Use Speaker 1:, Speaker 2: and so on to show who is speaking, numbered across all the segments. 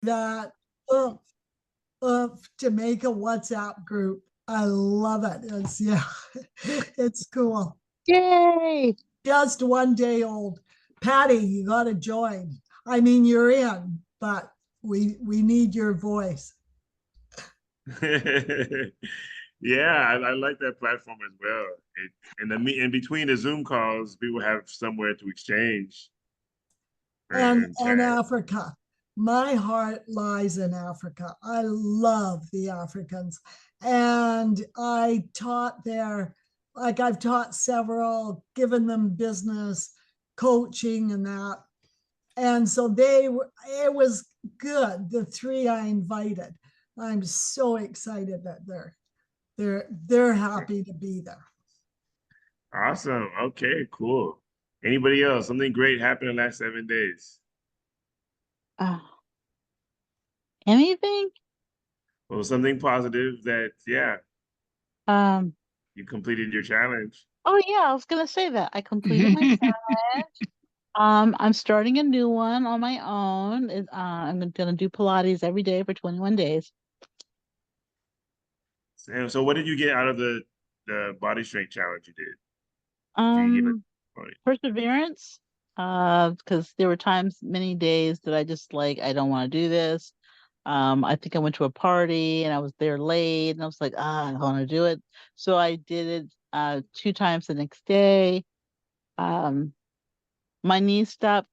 Speaker 1: that Jamaica WhatsApp group. I love it. It's yeah, it's cool.
Speaker 2: Yay!
Speaker 1: Just 1 day old. Patty, you got to join. I mean, you're in, but we need your voice.
Speaker 3: Yeah, I like that platform as well. In between the Zoom calls, people have somewhere to exchange and
Speaker 1: And
Speaker 3: chat.
Speaker 1: Africa. My heart lies in Africa. I love the Africans. And I taught there, like I've taught several, given them business coaching and that. And so they were, it was good. The three I invited. I'm so excited that they're happy to be there.
Speaker 3: Awesome. Okay, cool. Anybody else? Something great happened in the last 7 days.
Speaker 2: Uh, anything?
Speaker 3: Well, something positive that, yeah,
Speaker 2: Um,
Speaker 3: you completed your challenge.
Speaker 2: oh yeah, I was gonna say that. I completed my challenge. I'm starting a new one on my own. I'm gonna do Pilates every day for 21 days.
Speaker 3: And so what did you get out of the body strength challenge you did? Can you give
Speaker 2: Um,
Speaker 3: it?
Speaker 2: Perseverance. Because there were times, many days that I just like, I don't want to do this. I think I went to a party and I was there late and I was like, I don't want to do it. So I did it two times the next day. Um, my knees stopped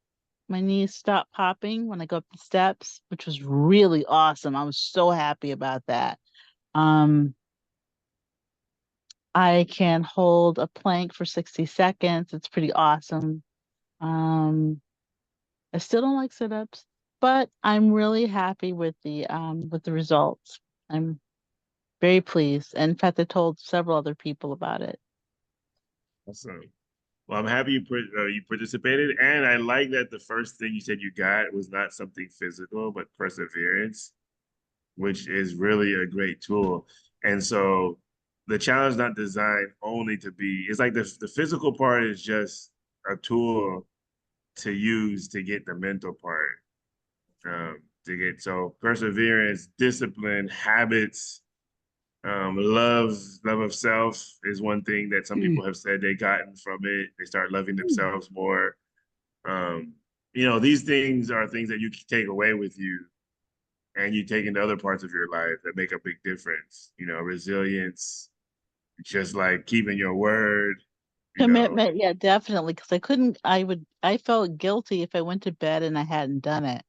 Speaker 2: popping when I go up the steps, which was really awesome. I was so happy about that. Um, I can hold a plank for 60 seconds. It's pretty awesome. Um, I still don't like sit-ups, but I'm really happy with the results. I'm very pleased. And in fact, I told several other people about it.
Speaker 3: Awesome. Well, I'm happy you participated, and I like that the first thing you said you got was not something physical, but perseverance, which is really a great tool. And so the challenge is not designed only to be, it's like the physical part is just a tool to use to get the mental part. To get so perseverance, discipline, habits, love of self is one thing that some people have said they gotten from it. They start loving themselves more. Um, these things are things that you can take away with you and you take into other parts of your life that make a big difference. Resilience, just like keeping your word, you know.
Speaker 2: Commitment, yeah, definitely. Because I felt guilty if I went to bed and I hadn't done it.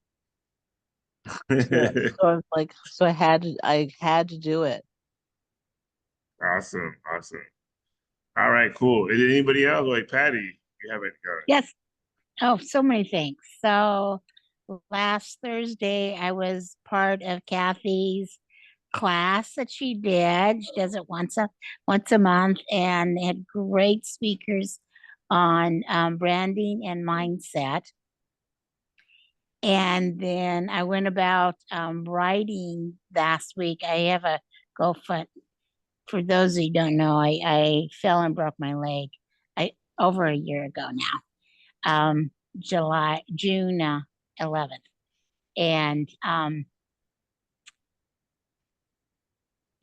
Speaker 2: So I was like, so I had to do it.
Speaker 3: Awesome, awesome. All right, cool. Is anybody else like Patty? You haven't got
Speaker 4: Yes. Oh, so many things. So last Thursday, I was part of Kathy's class that she did. She does it once a month, and they had great speakers on branding and mindset. And then I went about writing last week. I have a GoFund. For those who don't know, I fell and broke my leg over a year ago now, June 11th.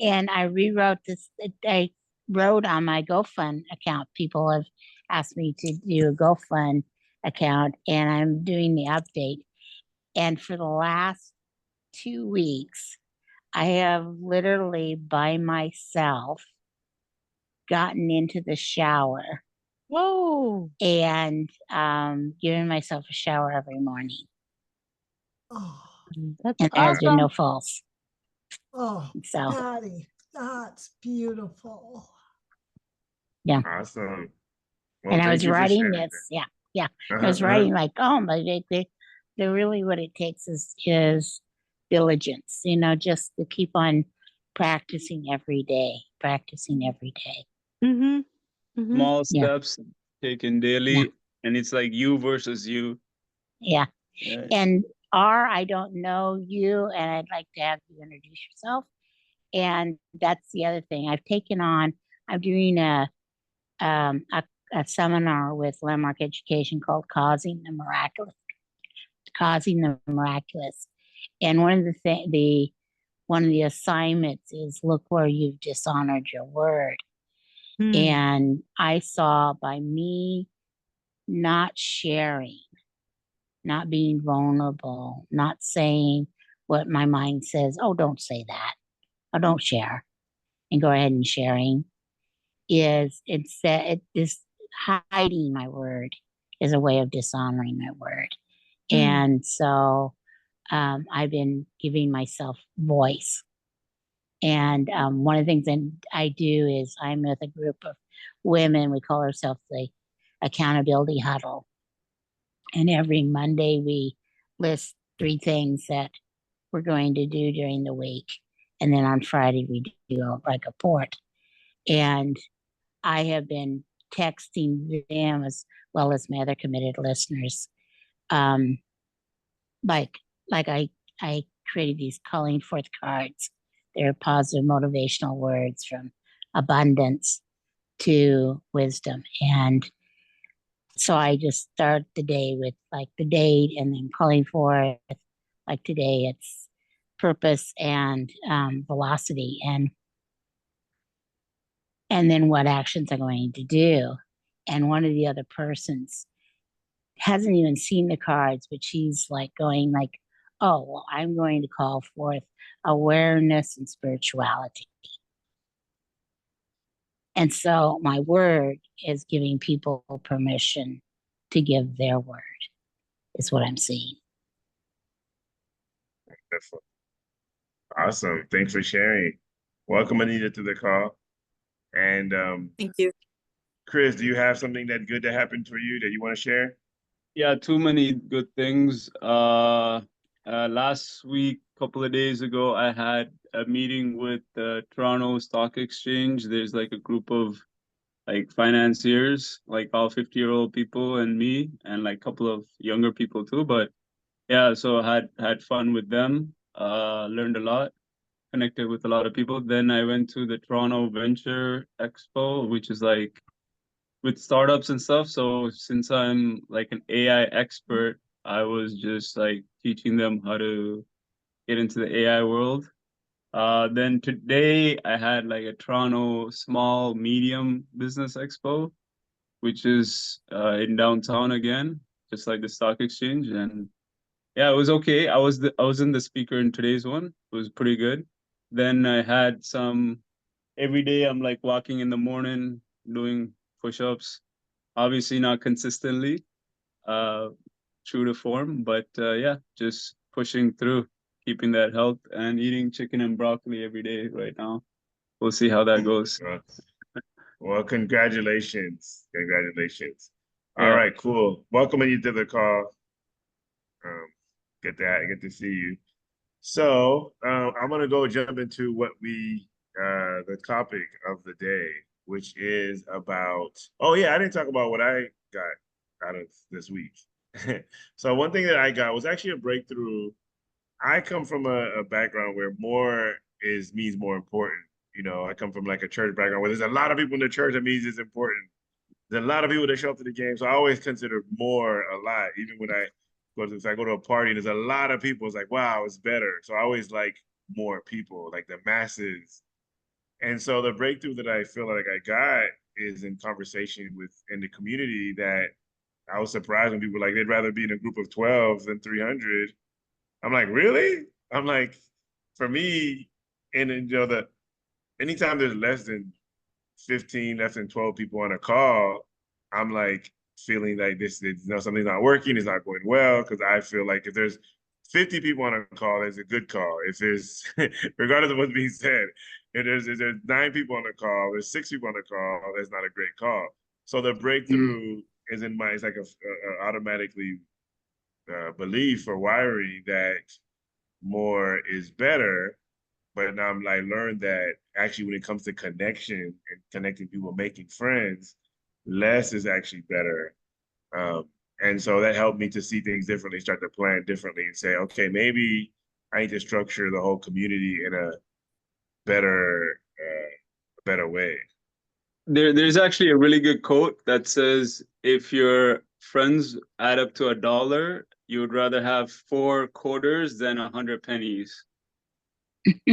Speaker 4: And I rewrote this. I wrote on my GoFund account. People have asked me to do a GoFund account, and I'm doing the update. And for the last 2 weeks, I have literally by myself gotten into the shower
Speaker 2: Whoa.
Speaker 4: and given myself a shower every morning.
Speaker 1: Oh,
Speaker 2: That's
Speaker 4: And there have been no
Speaker 2: awesome.
Speaker 4: falls.
Speaker 1: oh,
Speaker 4: So,
Speaker 1: Patty, that's beautiful.
Speaker 4: yeah.
Speaker 3: awesome. Well,
Speaker 4: And I
Speaker 3: thank
Speaker 4: was
Speaker 3: you for
Speaker 4: writing
Speaker 3: sharing
Speaker 4: this. Yeah. Yeah.
Speaker 3: that.
Speaker 4: I was writing like, oh, my, they really what it takes is diligence, just to keep on practicing every day,
Speaker 2: Mm-hmm. Mm-hmm.
Speaker 5: Small
Speaker 4: Yeah.
Speaker 5: steps taken
Speaker 4: Yeah.
Speaker 5: daily, and it's like you versus you.
Speaker 4: Yeah.
Speaker 5: Yeah.
Speaker 4: And I don't know you, and I'd like to have you introduce yourself. And that's the other thing I'm doing a seminar with Landmark Education called Causing the Miraculous. And one of the assignments is look where you've dishonored your word.
Speaker 2: Hmm.
Speaker 4: And I saw by me not sharing, not being vulnerable, not saying what my mind says, oh, don't say that, or don't share, and go ahead and sharing, it is hiding my word is a way of dishonoring my word. And so I've been giving myself voice. And one of the things that I do is I'm with a group of women. We call ourselves the Accountability Huddle. And every Monday we list 3 things that we're going to do during the week. And then on Friday we do like a report. And I have been texting them as well as my other committed listeners. Like I created these calling forth cards. They're positive motivational words from abundance to wisdom. And so I just start the day with like the date and then calling forth, like today it's purpose and velocity and then what actions I'm going to do. And one of the other persons hasn't even seen the cards, but she's like going like, oh, well, I'm going to call forth awareness and spirituality. And so my word is giving people permission to give their word, is what I'm seeing.
Speaker 3: Wonderful. Awesome. Thanks for sharing. Welcome, Anita, to the call. And
Speaker 6: Thank you.
Speaker 3: Chris, do you have something that good that happened for you that you want to share?
Speaker 5: Yeah, too many good things. Last week, couple of days ago, I had a meeting with the Toronto Stock Exchange. There's like a group of like financiers, like all 50-year-old people and me, and like a couple of younger people too. But yeah, so I had fun with them, learned a lot, connected with a lot of people. Then I went to the Toronto Venture Expo, which is like with startups and stuff. So since I'm like an AI expert, I was just like teaching them how to get into the AI world. Then today I had like a Toronto Small Medium Business Expo, which is in downtown again, just like the stock exchange. And yeah, it was okay. I was in the speaker in today's one. It was pretty good. Then I had some every day I'm like walking in the morning doing push-ups. Obviously not consistently, true to form, but yeah, just pushing through, keeping that health and eating chicken and broccoli every day right now. We'll see how that goes.
Speaker 3: Well, congratulations. Congratulations. All
Speaker 5: Yeah.
Speaker 3: right, cool. Welcoming you to the call. Get to see you. So I'm gonna go jump into what the topic of the day, which is about, oh yeah, I didn't talk about what I got out of this week. So one thing that I got was actually a breakthrough. I come from a background where more means more important. You know, I come from like a church background where there's a lot of people in the church that means it's important. There's a lot of people that show up to the game. So I always consider more a lot. Even when if I go to a party, there's a lot of people. It's like, wow, it's better. So I always like more people, like the masses. And so the breakthrough that I feel like I got is in conversation in the community that I was surprised when people were like, they'd rather be in a group of 12 than 300. I'm like, really? I'm like, for me, and anytime there's less than 15, less than 12 people on a call, I'm like feeling like something's not working, it's not going well, because I feel like if there's 50 people on a call, it's a good call. If there's, regardless of what's being said, if there's 9 people on the call, there's 6 people on the call, that's not a great call. So the breakthrough is it's like a automatically belief or wiring that more is better. But now I'm like learned that actually when it comes to connection and connecting people, making friends, less is actually better. And so that helped me to see things differently, start to plan differently, and say, okay, maybe I need to structure the whole community in a better way.
Speaker 5: There's actually a really good quote that says, if you're friends add up to $1, you would rather have 4 quarters than 100 pennies.
Speaker 3: That's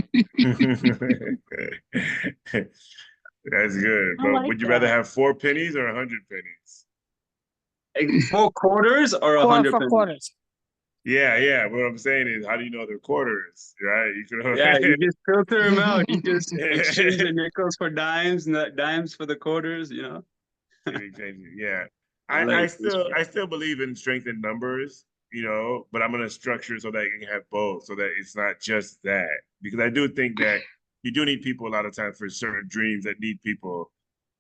Speaker 3: good.
Speaker 2: I
Speaker 3: But
Speaker 2: like
Speaker 3: would you rather
Speaker 2: that.
Speaker 3: have 4 pennies or 100 pennies?
Speaker 5: Like 4 quarters or
Speaker 4: Four
Speaker 5: 100
Speaker 4: for
Speaker 5: pennies?
Speaker 4: quarters.
Speaker 3: Yeah, yeah. What I'm saying is, how do you know they're quarters, right? You
Speaker 5: Yeah, you
Speaker 3: can.
Speaker 5: just filter them out. You just exchange the nickels for dimes, not dimes for the quarters, you know?
Speaker 3: Yeah.
Speaker 5: I
Speaker 3: I
Speaker 5: like this
Speaker 3: still
Speaker 5: one.
Speaker 3: I still believe in strength in numbers, but I'm gonna structure it so that you can have both, so that it's not just that. Because I do think that you do need people a lot of times for certain dreams that need people.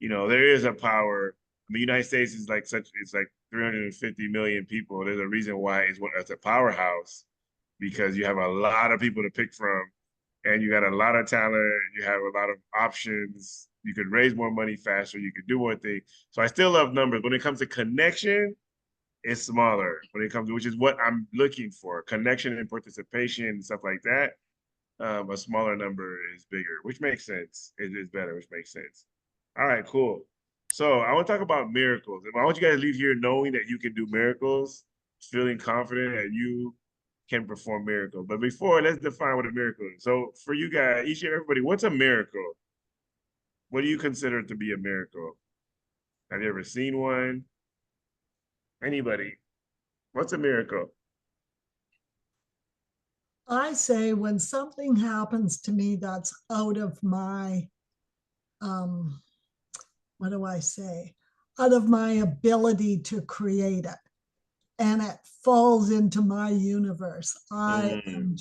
Speaker 3: There is a power. The United States is it's like 350 million people. There's a reason why it's a powerhouse, because you have a lot of people to pick from, and you got a lot of talent, you have a lot of options, you could raise more money faster, you could do more things. So I still love numbers. When it comes to connection, it's smaller. When it comes to, which is what I'm looking for, connection and participation and stuff like that. A smaller number is bigger, which makes sense. It is better, which makes sense. All right, cool. So I want to talk about miracles. And I want you guys to leave here knowing that you can do miracles, feeling confident that you can perform miracles. But before, let's define what a miracle is. So for you guys, each and everybody, what's a miracle? What do you consider to be a miracle? Have you ever seen one? Anybody? What's a miracle?
Speaker 1: I say when something happens to me that's out of my, what do I say? Out of my ability to create it. And it falls into my universe. I'm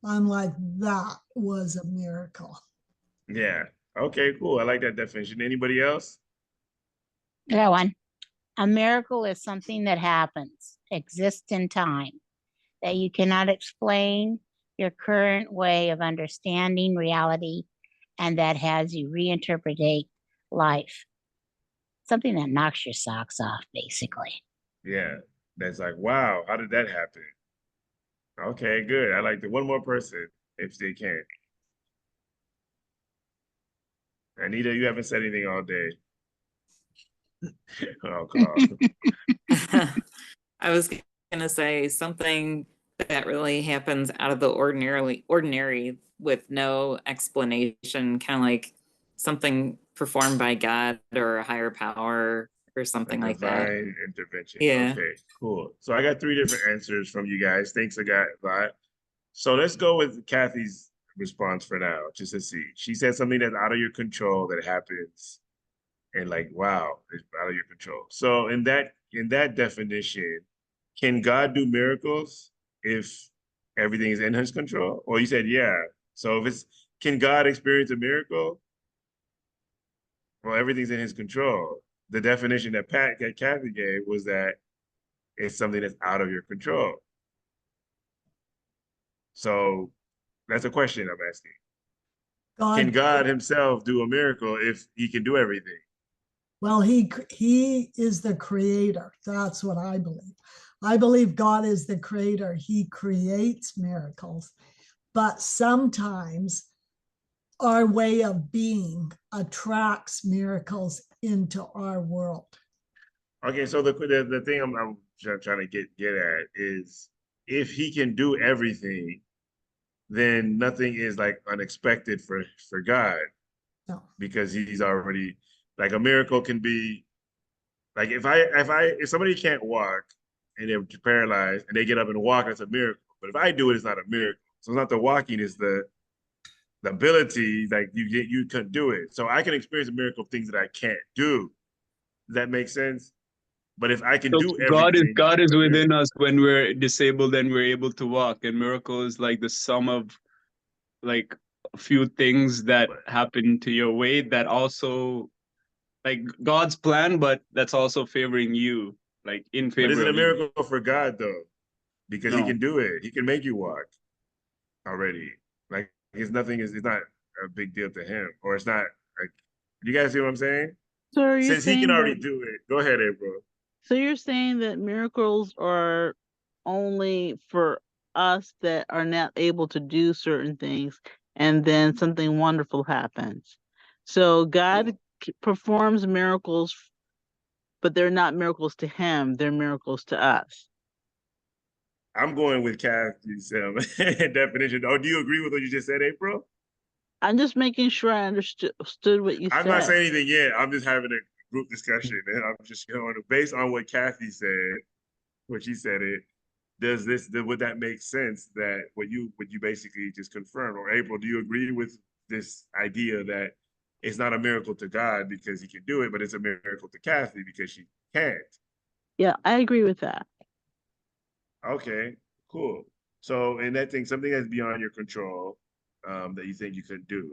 Speaker 1: like, that was a miracle.
Speaker 3: Yeah. Okay, cool. I like that definition. Anybody else?
Speaker 4: I got one. A miracle is something that happens, exists in time, that you cannot explain your current way of understanding reality, and that has you reinterpret life. Something that knocks your socks off, basically.
Speaker 3: Yeah. That's like, wow, how did that happen? Okay, good. I like the one more person if they can. Anita, you haven't said anything all day. Oh, Carl.
Speaker 6: I was gonna say something that really happens out of the ordinary with no explanation, kind of like something performed by God or a higher power or something like that.
Speaker 3: Divine intervention.
Speaker 6: Yeah.
Speaker 3: Okay, cool. So I got 3 different answers from you guys. Thanks a lot. So let's go with Kathy's response for now, just to see. She said something that's out of your control that happens, and like, wow, it's out of your control. So in that definition, can God do miracles if everything is in his control? Or you said, yeah. So can God experience a miracle? Well, everything's in his control. The definition that Kathy gave was that it's something that's out of your control. So that's a question I'm asking. Can God himself do a miracle if he can do everything?
Speaker 1: Well, he is the creator. That's what I believe. I believe God is the creator. He creates miracles, but sometimes our way of being attracts miracles into our world.
Speaker 3: Okay, so the thing I'm trying to get at is, if he can do everything, then nothing is like unexpected for God.
Speaker 1: No.
Speaker 3: Because he's already, like, a miracle can be like, if somebody can't walk and they're paralyzed and they get up and walk, that's a miracle. But if I do it, it's not a miracle. So it's not the walking, it's the ability, like you couldn't do it. So I can experience a miracle of things that I can't do. Does that make sense? But if I can
Speaker 5: So
Speaker 3: do everything,
Speaker 5: God is within us when we're disabled and we're able to walk. And miracle is like the sum of like a few things that happen to your way that also like God's plan, but that's also favoring you, like in favor.
Speaker 3: But is it a
Speaker 5: of you.
Speaker 3: miracle for God though? Because he
Speaker 5: No.
Speaker 3: can do it. He can make you walk already. Like, it's not a big deal to him, or it's not like, you guys see what I'm saying?
Speaker 2: So are you
Speaker 3: Since he can
Speaker 2: saying
Speaker 3: already
Speaker 2: that,
Speaker 3: do it. Go ahead, April.
Speaker 2: so you're saying that miracles are only for us that are not able to do certain things, and then something wonderful happens. So God performs miracles but they're not miracles to him, they're miracles to us.
Speaker 3: I'm going with Kathy's definition. Oh, do you agree with what you just said, April?
Speaker 2: I'm just making sure I understood what you
Speaker 3: I'm not
Speaker 2: said.
Speaker 3: saying anything yet. I'm just having a group discussion, and I'm just going based on what Kathy said, what she said it. Would that make sense that what you basically just confirmed? Or April, do you agree with this idea that it's not a miracle to God because he can do it, but it's a miracle to Kathy because she can't?
Speaker 2: Yeah, I agree with that.
Speaker 3: Okay, cool. So in that thing, something that's beyond your control, that you think you could do.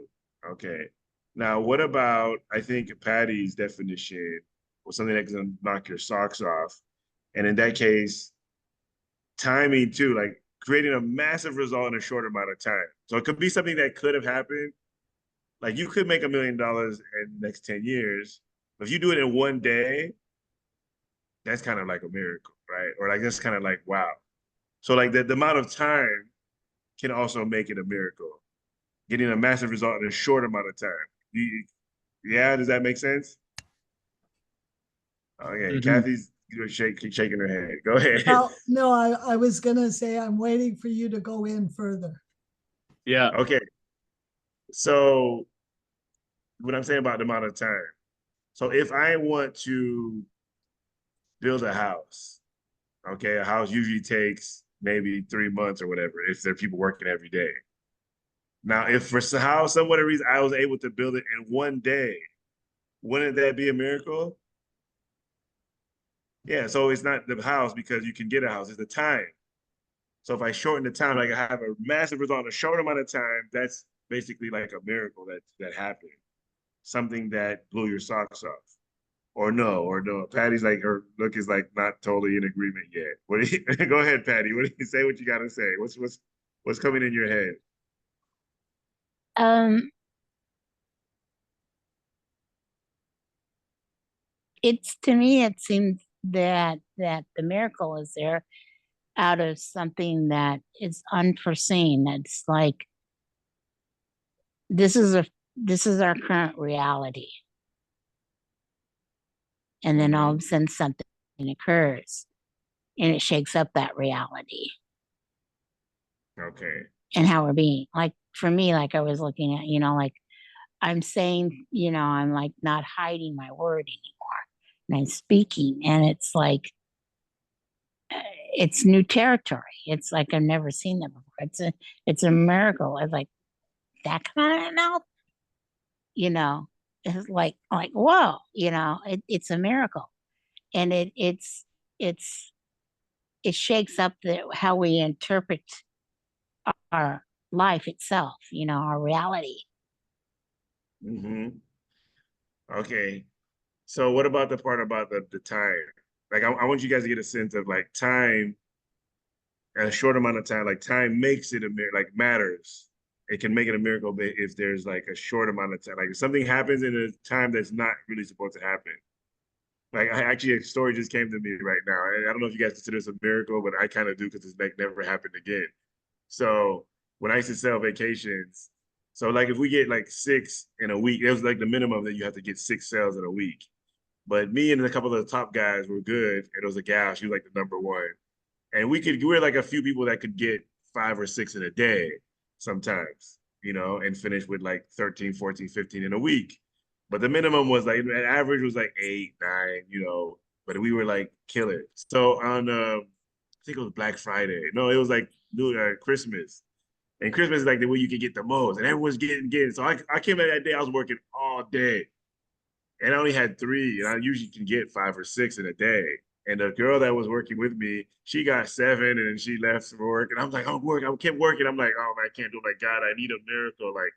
Speaker 3: Okay. Now, what about, I think Patty's definition was something that can knock your socks off. And in that case, timing too, like creating a massive result in a short amount of time. So it could be something that could have happened. Like you could make $1 million in the next 10 years. But if you do it in one day, that's kind of like a miracle, right? Or like that's kind of like, wow. So like the amount of time can also make it a miracle. Getting a massive result in a short amount of time. Yeah, does that make sense? Okay, Kathy's shaking her head. Go ahead.
Speaker 1: No, I was gonna say, I'm waiting for you to go in further.
Speaker 5: Yeah.
Speaker 3: Okay. So what I'm saying about the amount of time. So if I want to build a house, okay, a house usually takes maybe 3 months or whatever, if there are people working every day. Now, if for some whatever reason I was able to build it in one day, wouldn't that be a miracle? Yeah, so it's not the house because you can get a house, it's the time. So if I shorten the time, like I have a massive result in a short amount of time, that's basically like a miracle that happened. Something that blew your socks off. Or no. Patty's like, her look is like not totally in agreement yet. What do you go ahead, Patty? What do you say? What you gotta say? What's coming in your head?
Speaker 4: Um, it's to me, it seems that the miracle is there out of something that is unforeseen. It's like this is our current reality, and then all of a sudden something occurs, and it shakes up that reality
Speaker 3: Okay.
Speaker 4: and how we're being. Like for me, like I was looking at, like I'm saying, I'm like not hiding my word anymore, and I'm speaking, and it's like it's new territory. It's like I've never seen that before. It's a miracle. It's like that kind of mouth, you know. It's like whoa, it's a miracle, and it's it shakes up how we interpret our life itself, our reality.
Speaker 3: Mm-hmm. Okay. So what about the part about the time? Like I want you guys to get a sense of like time in a short amount of time, like time makes it like matters. It can make it a miracle if there's like a short amount of time. Like if something happens in a time that's not really supposed to happen. Like actually a story just came to me right now. I don't know if you guys consider this a miracle, but I kind of do because it's like never happened again. So when I used to sell vacations, so like if we get like 6 in a week, it was like the minimum that you have to get 6 sales in a week. But me and a couple of the top guys were good, and it was a gal. She was like the #1, and we're like a few people that could get 5 or 6 in a day sometimes, and finish with like 13, 14, 15 in a week. But the minimum was like, the average was like 8, 9, but we were like killer. So on, I think it was Black Friday. No, it was like Christmas. And Christmas is like the way you can get the most, and everyone's getting. So I came in that day, I was working all day, and I only had 3, and I usually can get 5 or 6 in a day. And the girl that was working with me, she got 7, and then she left for work. And I'm like, I kept working. I'm like, oh man, I can't do it. My God, I need a miracle. Like,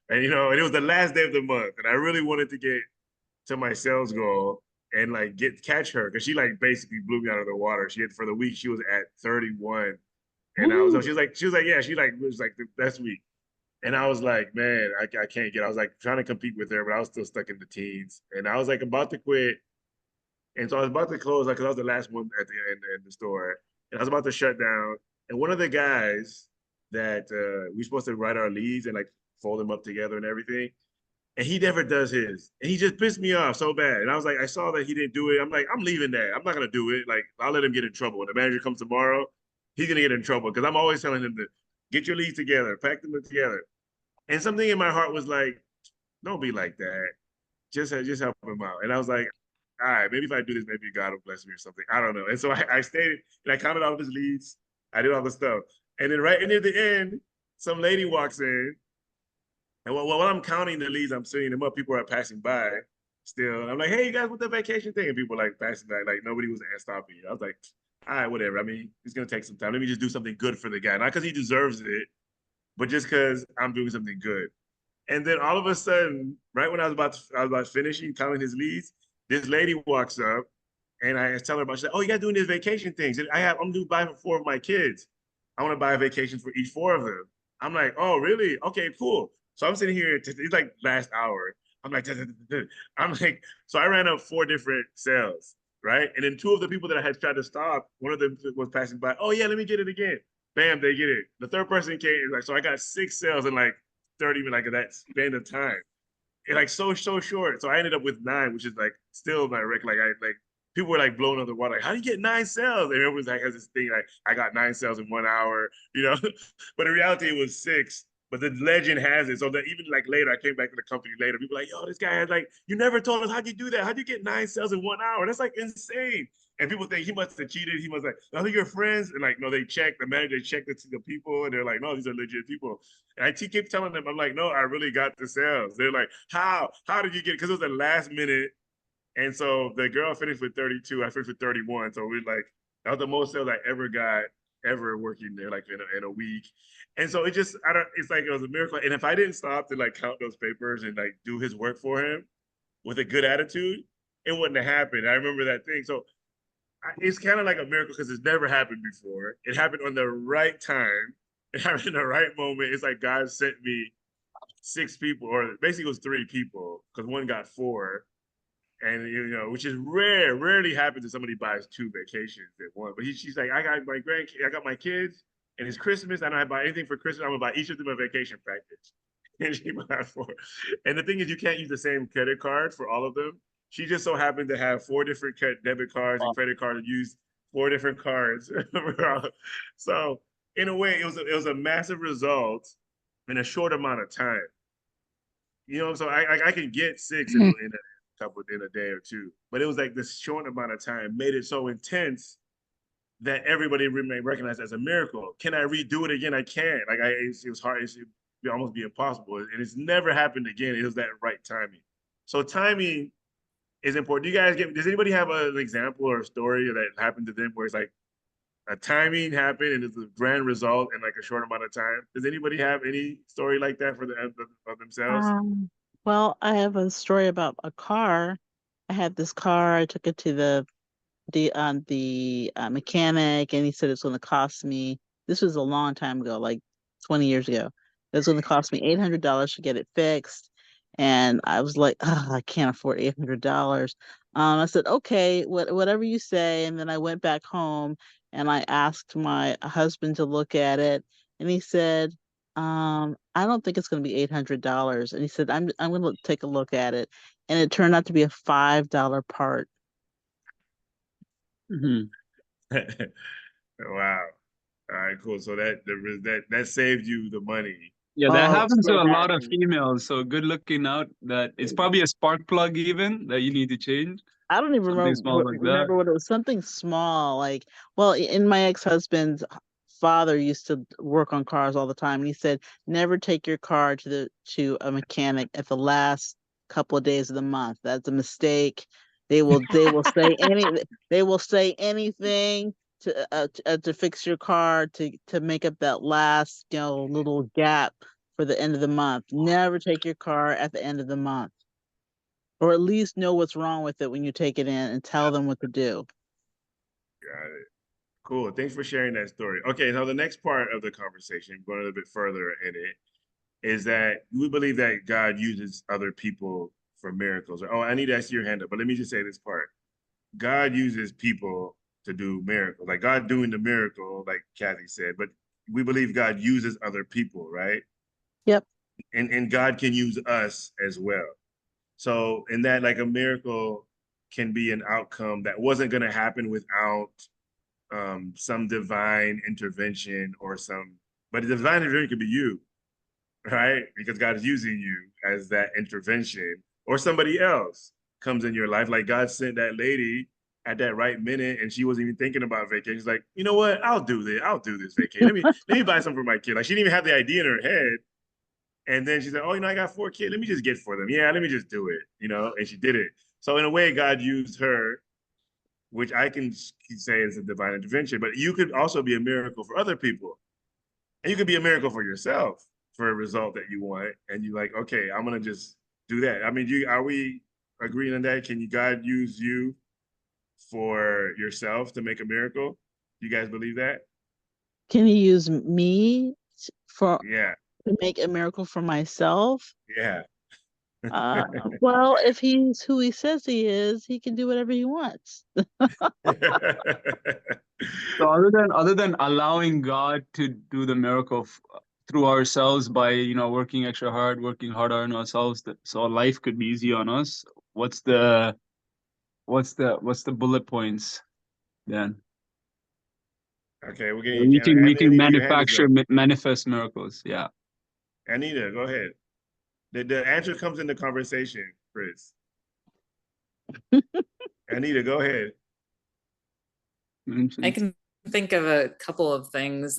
Speaker 3: and and it was the last day of the month, and I really wanted to get to my sales goal and like catch her because she like basically blew me out of the water. She had for the week she was at 31, and she was like, yeah, she like was like the best week. And I was like, man, I can't get. I was like trying to compete with her, but I was still stuck in the teens. And I was like about to quit. And so I was about to close, like, cause I was the last one at the end in the store. And I was about to shut down. And one of the guys that we supposed to write our leads and like fold them up together and everything. and he never does his. And he just pissed me off so bad. And I was like, I saw that he didn't do it. I'm like, I'm leaving that. I'm not gonna do it. Like, I'll let him get in trouble. When the manager comes tomorrow, he's gonna get in trouble because I'm always telling him to get your leads together, pack them together. And something in my heart was like, don't be like that. Just help him out. And I was like, all right, maybe if I do this, maybe God will bless me or something. I don't know. And so I stayed and I counted all of his leads. I did all the stuff. And then right near the end, some lady walks in. And while I'm counting the leads, I'm seeing them up. People are passing by still. And I'm like, hey, you guys, what the vacation thing? And people like passing by, like nobody was stopping. I was like, all right, whatever. I mean, it's gonna take some time. Let me just do something good for the guy. Not because he deserves it, but just because I'm doing something good. And then all of a sudden, right when I was about finishing counting his leads, this lady walks up and I tell her about, she's like, oh, you guys doing these vacation things. And I'm due buy for 4 of my kids. I want to buy a vacation for each 4 of them. I'm like, oh, really? Okay, cool. So I'm sitting here, it's like last hour. I'm like, so I ran up 4 different sales, right? And then 2 of the people that I had tried to stop, one of them was passing by. Oh yeah, let me get it again. Bam, they get it. The third person came, like, so I got 6 sales in like 30 minutes, like that span of time. And like so short. So I ended up with 9, which is like still my record. Like people were like blown out of the water. Like, how do you get 9 sales? And everyone's like has this thing like I got 9 sales in 1 hour, you know. But in reality, it was 6. But the legend has it. So that even like later, I came back to the company later. People were like, yo, this guy had like, you never told us how'd you do that? How'd you get 9 sales in 1 hour? That's like insane. And people think he must have cheated. He must like, I think you're friends. And like, no, they checked, the manager checked it to the people and they're like, no, these are legit people. And I keep telling them, I'm like, no, I really got the sales. They're like, how? How did you get it? Because it was the last minute. And so the girl finished with 32. I finished with 31. So we like, that was the most sales I ever got ever working there, like in a week. And so it's like it was a miracle. And if I didn't stop to like count those papers and like do his work for him with a good attitude, it wouldn't have happened. I remember that thing. So it's kind of like a miracle because it's never happened before. It happened on the right time. It happened in the right moment. It's like God sent me 6 people, or basically it was 3 people because one got 4. And you know, which is rare. Rarely happens that somebody buys 2 vacations at once. But she's like, I got my kids, and it's Christmas. I don't have to buy anything for Christmas. I'm gonna buy each of them a vacation package. And she bought 4. And the thing is, you can't use the same credit card for all of them. She just so happened to have 4 different debit cards and credit cards, and use 4 different cards. So in a way, it was a massive result in a short amount of time. You know, so I can get 6 in a day or 2, but it was like this short amount of time made it so intense that everybody recognized as a miracle. Can I redo it again? I can't. Like it was hard. It almost be impossible, and it's never happened again. It was that right timing. So timing is important. Does anybody have an example or a story that happened to them where it's like a timing happened and it's a grand result in like a short amount of time? Does anybody have any story like that for themselves?
Speaker 2: Well, I have a story about a car. I had this car. I took it to the mechanic, and he said it's going to cost me. This was a long time ago, like 20 years ago. It was going to cost me $800 to get it fixed, and I was like, oh, I can't afford $800. I said, okay, whatever you say. And then I went back home and I asked my husband to look at it, and he said, I don't think it's going to be $800. And he said, I'm going to take a look at it. And it turned out to be a $5 part.
Speaker 5: Mhm.
Speaker 3: Wow. All right, cool. So that saved you the money.
Speaker 5: Yeah, that
Speaker 2: Oh,
Speaker 5: happens to
Speaker 2: so
Speaker 5: a lot of
Speaker 2: happy.
Speaker 5: females. So good looking out that it's probably a spark plug even that you need to change.
Speaker 2: I don't even
Speaker 5: Something small like that.
Speaker 2: remember what it was. Something small, like, well, in my ex-husband's father used to work on cars all the time, and he said, never take your car to a mechanic at the last couple of days of the month. That's a mistake. They will say anything to fix your car, to make up that last little gap for the end of the month. Never take your car at the end of the month, or at least know what's wrong with it when you take it in and tell them what to do.
Speaker 3: Got it. Cool. Thanks for sharing that story. Okay, now the next part of the conversation, going a little bit further in it, is that we believe that God uses other people for miracles. Oh, I need to ask your hand up, but let me just say this part. God uses people to do miracles. Like God doing the miracle, like Kathy said, but we believe God uses other people, right?
Speaker 2: Yep.
Speaker 3: and God can use us as well. So in that, like a miracle can be an outcome that wasn't going to happen without some divine intervention or but the divine intervention could be you, right? Because God is using you as that intervention, or somebody else comes in your life. Like God sent that lady at that right minute, and she wasn't even thinking about vacation. She's like, you know what? I'll do this. I'll do this vacation. Let me buy something for my kid. Like she didn't even have the idea in her head. And then she said, oh, I got 4 kids. Let me just get for them. Yeah, let me just do it, and she did it. So in a way, God used her, which I can say is a divine intervention, but you could also be a miracle for other people. And you could be a miracle for yourself for a result that you want. And you're like, okay, I'm going to just do that. I mean, are we agreeing on that? Can God use you for yourself to make a miracle? Do you guys believe that?
Speaker 2: Can he use me for
Speaker 3: Yeah.
Speaker 2: to make a miracle for myself?
Speaker 3: Yeah.
Speaker 2: Well, if he's who he says he is, he can do whatever he wants.
Speaker 5: So other than allowing God to do the miracle through ourselves by working extra hard, working harder on ourselves, so life could be easy on us. What's the bullet points then?
Speaker 3: Okay, we're getting
Speaker 5: We can
Speaker 3: Anita,
Speaker 5: manufacture manifest miracles. Yeah.
Speaker 3: Anita, go ahead. The answer comes in the conversation, Chris. Anita, go ahead.
Speaker 6: I can think of a couple of things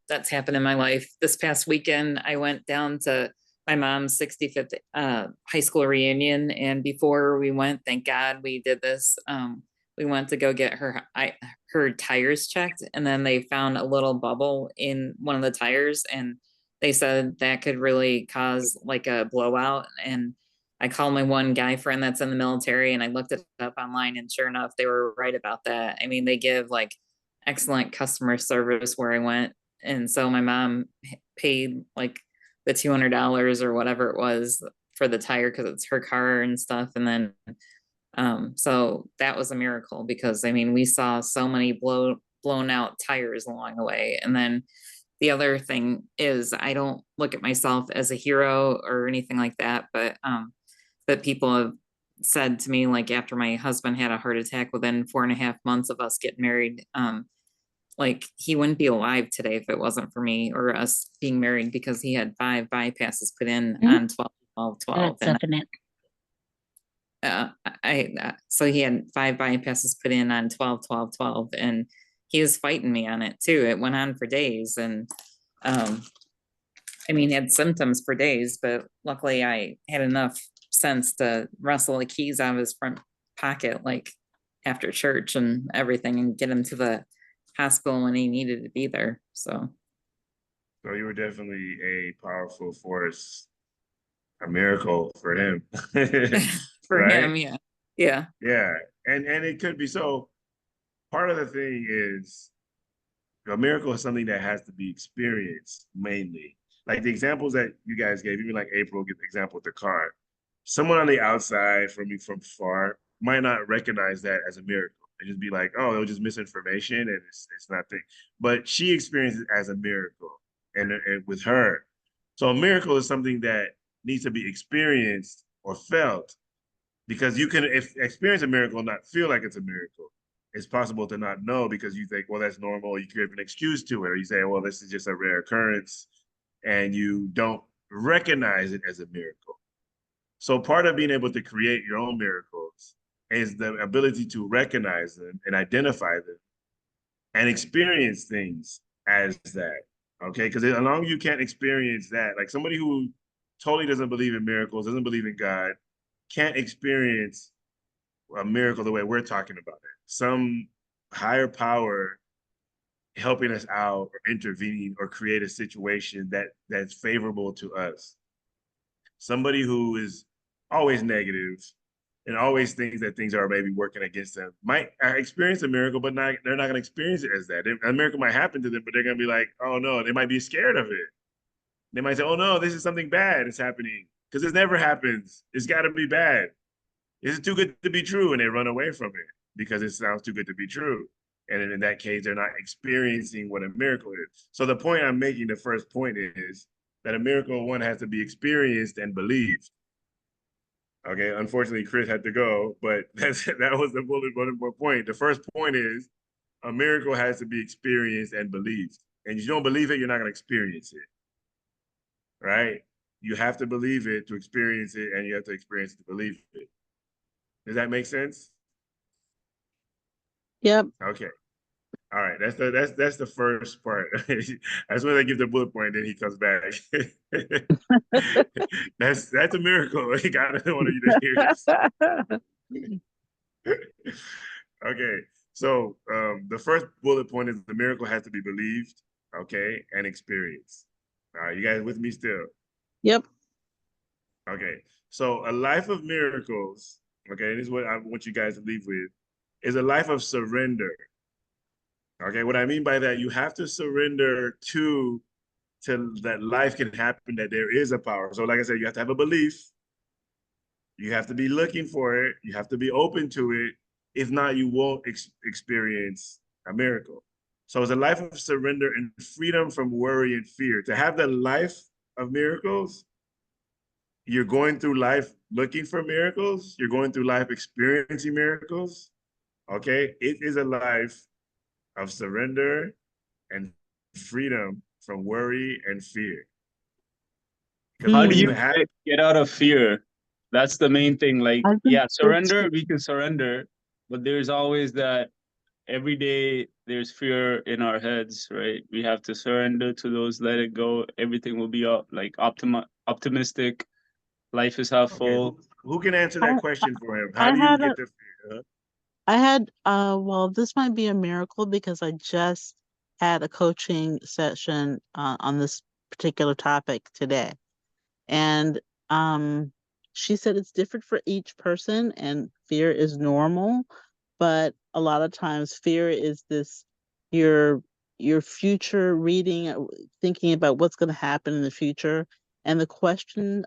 Speaker 6: that's happened in my life. This past weekend, I went down to my mom's 65th high school reunion, and before we went, thank God we did this. We went to go get her tires checked, and then they found a little bubble in one of the tires, and they said that could really cause like a blowout. And I called my one guy friend that's in the military, and I looked it up online, and sure enough, they were right about that. I mean, they give like excellent customer service where I went. And so my mom paid like the $200 or whatever it was for the tire because it's her car and stuff. And then so that was a miracle, because I mean we saw so many blown out tires along the way. And then the other thing is, I don't look at myself as a hero or anything like that, but that people have said to me, like after my husband had a heart attack within 4.5 months of us getting married, like he wouldn't be alive today if it wasn't for me or us being married, because he had 5 bypasses put in on 12-12-12.
Speaker 4: That's definite.
Speaker 6: So he had 5 bypasses put in on 12-12-12, and he was fighting me on it too. It went on for days, and I mean, he had symptoms for days, but luckily I had enough sense to wrestle the keys out of his front pocket, like after church and everything, and get him to the hospital when he needed to be there. So
Speaker 3: you were definitely a powerful force, a miracle for him.
Speaker 6: for
Speaker 3: right?
Speaker 6: him, yeah.
Speaker 3: And it could be so. Part of the thing is, a miracle is something that has to be experienced mainly. Like the examples that you guys gave, even like April gave the example with the car. Someone on the outside from far might not recognize that as a miracle. They just be like, oh, it was just misinformation and it's not thing. But she experienced it as a miracle, and with her. So a miracle is something that needs to be experienced or felt, because you can experience a miracle and not feel like it's a miracle. It's possible to not know because you think, well, that's normal. You give an excuse to it, or you say, well, this is just a rare occurrence, and you don't recognize it as a miracle. So part of being able to create your own miracles is the ability to recognize them and identify them and experience things as that. Okay, because as long as you can't experience that, like somebody who totally doesn't believe in miracles, doesn't believe in God, can't experience a miracle the way we're talking about it. Some higher power helping us out or intervening or create a situation that's favorable to us. Somebody who is always negative and always thinks that things are maybe working against them might experience a miracle, but they're not going to experience it as that. A miracle might happen to them, but they're going to be like, oh no, they might be scared of it. They might say, oh no, this is something bad is happening, because this never happens. It's got to be bad. Is it too good to be true? And they run away from it because it sounds too good to be true. And in that case, they're not experiencing what a miracle is. So the point I'm making, the first point is, that a miracle, one, has to be experienced and believed. Okay, unfortunately, Chris had to go, but that was the bullet point. The first point is a miracle has to be experienced and believed. And if you don't believe it, you're not going to experience it. Right? You have to believe it to experience it, and you have to experience it to believe it. Does that make sense?
Speaker 2: Yep.
Speaker 3: Okay. All right. That's the first part. That's when I give the bullet point, then he comes back. that's a miracle. He got one of you to hear this. Okay. So the first bullet point is the miracle has to be believed, okay, and experienced. All right, you guys with me still?
Speaker 2: Yep.
Speaker 3: Okay. So a life of miracles, okay, this is what I want you guys to leave with, is a life of surrender. Okay, what I mean by that, you have to surrender to that life can happen, that there is a power. So like I said, you have to have a belief. You have to be looking for it. You have to be open to it. If not, you won't experience a miracle. So it's a life of surrender and freedom from worry and fear. To have the life of miracles, you're going through life looking for miracles. You're going through life experiencing miracles. Okay, it is a life of surrender and freedom from worry and fear.
Speaker 5: How do
Speaker 3: You
Speaker 5: you
Speaker 3: even have
Speaker 5: get out of fear? That's the main thing. Like,
Speaker 2: I think
Speaker 5: yeah,
Speaker 2: it's-
Speaker 5: surrender, we can surrender, but there's always that every day there's fear in our heads, right? We have to surrender to those, let it go. Everything will be up, like optimistic. Life is half
Speaker 3: okay,
Speaker 5: full.
Speaker 3: who can answer that question for him? How
Speaker 2: I
Speaker 3: do you
Speaker 2: had
Speaker 3: get
Speaker 2: a-
Speaker 3: the fear? Huh?
Speaker 2: I had, well, this might be a miracle because I just had a coaching session on this particular topic today. And she said it's different for each person and fear is normal, but a lot of times fear is this your future reading, thinking about what's going to happen in the future. And the question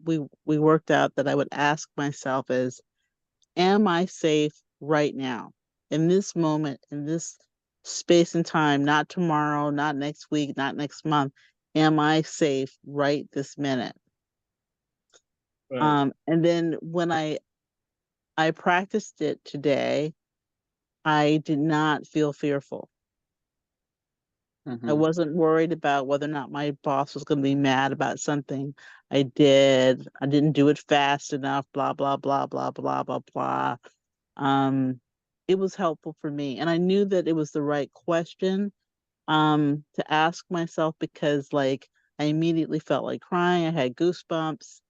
Speaker 2: we worked out that I would ask myself is, am I safe right now, in this moment, in this space and time, not tomorrow, not next week, not next month? Am I safe right this minute?
Speaker 5: Right.
Speaker 2: And then when I practiced it today, I did not feel fearful. I
Speaker 5: Mhm.
Speaker 2: wasn't worried about whether or not my boss was going to be mad about something I did. I didn't do it fast enough, blah, blah, blah, blah, blah, blah, blah. It was helpful for me. And I knew that it was the right question to ask myself because like I immediately felt like crying. I had goosebumps.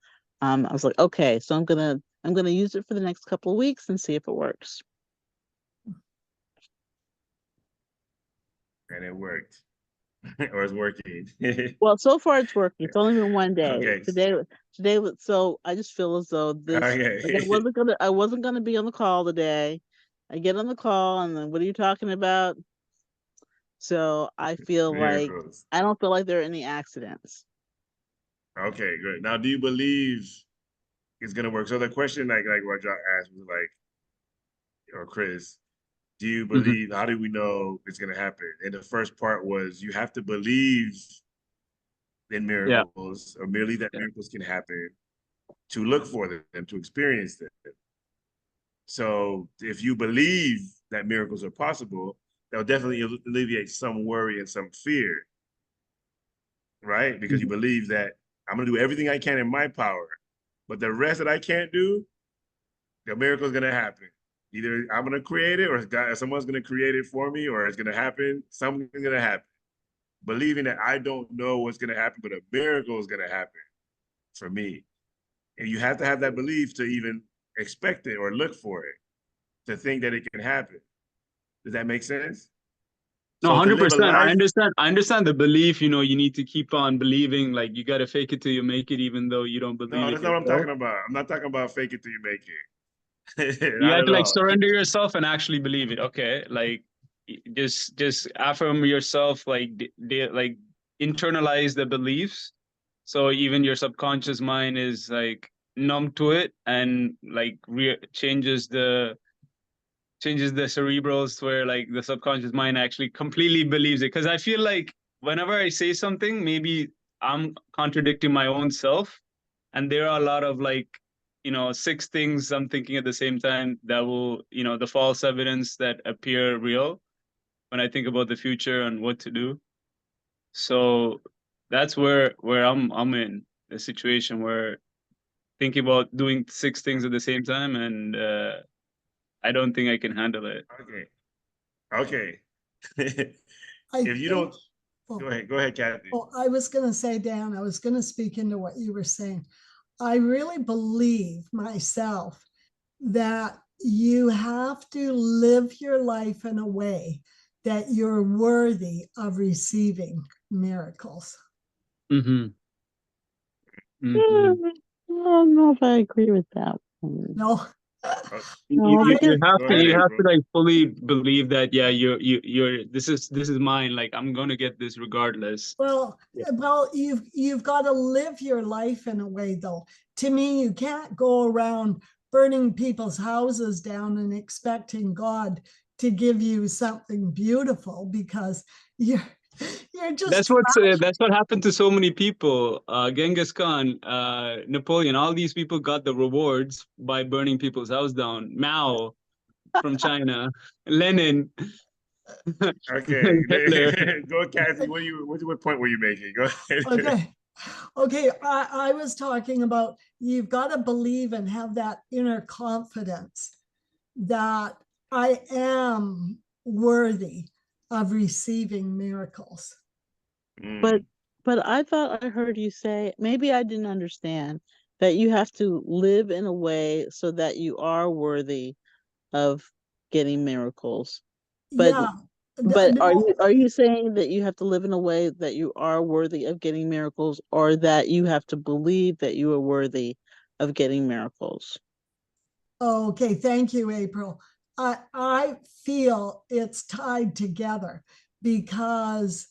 Speaker 2: I was like, okay, so I'm gonna use it for the next couple of weeks and see if it works.
Speaker 3: And it worked. Or it's working.
Speaker 2: Well, so far it's working. It's only been one day.
Speaker 3: Okay.
Speaker 2: Today was so I just feel as though this like
Speaker 3: Okay.
Speaker 2: I wasn't gonna be on the call today. I get on the call and then what are you talking about? So I feel like
Speaker 3: Miracles.
Speaker 2: I don't feel like there are any accidents.
Speaker 3: Okay, good. Now, do you believe it's gonna work? So the question, like what y'all asked was like, or Chris, do you believe? How do we know it's gonna happen? And the first part was you have to believe in
Speaker 5: Yeah.
Speaker 3: miracles, or merely that
Speaker 5: Yeah.
Speaker 3: miracles can happen, to look for them, to experience them. So if you believe that miracles are possible, that'll definitely alleviate some worry and some fear, right? Because you believe that I'm gonna do everything I can in my power, but the rest that I can't do, the miracle is gonna happen. Either I'm gonna create it, or someone's gonna create it for me, or it's gonna happen. Something's gonna happen. Believing that I don't know what's gonna happen, but a miracle is gonna happen for me. And you have to have that belief to even expect it or look for it, to think that it can happen. Does that make sense?
Speaker 5: No,
Speaker 3: So to live a
Speaker 5: 100%. I
Speaker 3: life,
Speaker 5: understand. I understand the belief, you need to keep on believing, like you got to fake it till you make it, even though you don't believe
Speaker 3: no,
Speaker 5: it
Speaker 3: that's not what I'm
Speaker 5: yourself.
Speaker 3: talking about. I'm not talking about fake it till you make it.
Speaker 5: You
Speaker 3: Not
Speaker 5: have
Speaker 3: at
Speaker 5: to like
Speaker 3: all.
Speaker 5: surrender yourself and actually believe it. Okay. Like just affirm yourself, like like internalize the beliefs. So even your subconscious mind is like numb to it and like changes the cerebrals where like the subconscious mind actually completely believes it. Because I feel like whenever I say something, maybe I'm contradicting my own self. And there are a lot of like, 6 things I'm thinking at the same time that will, the false evidence that appear real when I think about the future and what to do. So that's where I'm in a situation where thinking about doing 6 things at the same time, and I don't think I can handle it.
Speaker 3: Okay.
Speaker 1: I
Speaker 3: If you
Speaker 1: think-
Speaker 3: don't,
Speaker 1: oh,
Speaker 3: go ahead, Kathy.
Speaker 1: I was going to say, Dan, I was going to speak into what you were saying. I really believe myself that you have to live your life in a way that you're worthy of receiving miracles.
Speaker 5: Mm-hmm. Mm-hmm.
Speaker 2: I don't know if I agree with that one.
Speaker 1: No,
Speaker 2: No,
Speaker 5: You
Speaker 2: because-
Speaker 5: have
Speaker 3: Go
Speaker 5: to
Speaker 3: ahead,
Speaker 5: you have to
Speaker 3: April.
Speaker 5: like fully believe that, yeah, you're this is mine, like I'm gonna get this regardless.
Speaker 1: well,
Speaker 5: Yeah.
Speaker 1: you've got to live your life in a way, though. To me, you can't go around burning people's houses down and expecting God to give you something beautiful, because you're just
Speaker 5: That's what happened to so many people. Genghis Khan, Napoleon, all these people got the rewards by burning people's house down. Mao from China, Lenin,
Speaker 3: Okay,
Speaker 5: Hitler.
Speaker 3: go, Kathy. What point were you making? Go ahead.
Speaker 1: Okay, I was talking about, you've got to believe and have that inner confidence that I am worthy of receiving miracles.
Speaker 2: But
Speaker 3: Mm.
Speaker 2: but I thought I heard you say, maybe I didn't understand, that you have to live in a way so that you are worthy of getting miracles. But
Speaker 1: Yeah.
Speaker 2: but
Speaker 1: No,
Speaker 2: are you saying that you have to live in a way that you are worthy of getting miracles, or that you have to believe that you are worthy of getting miracles?
Speaker 1: okay, thank you, April. I feel it's tied together, because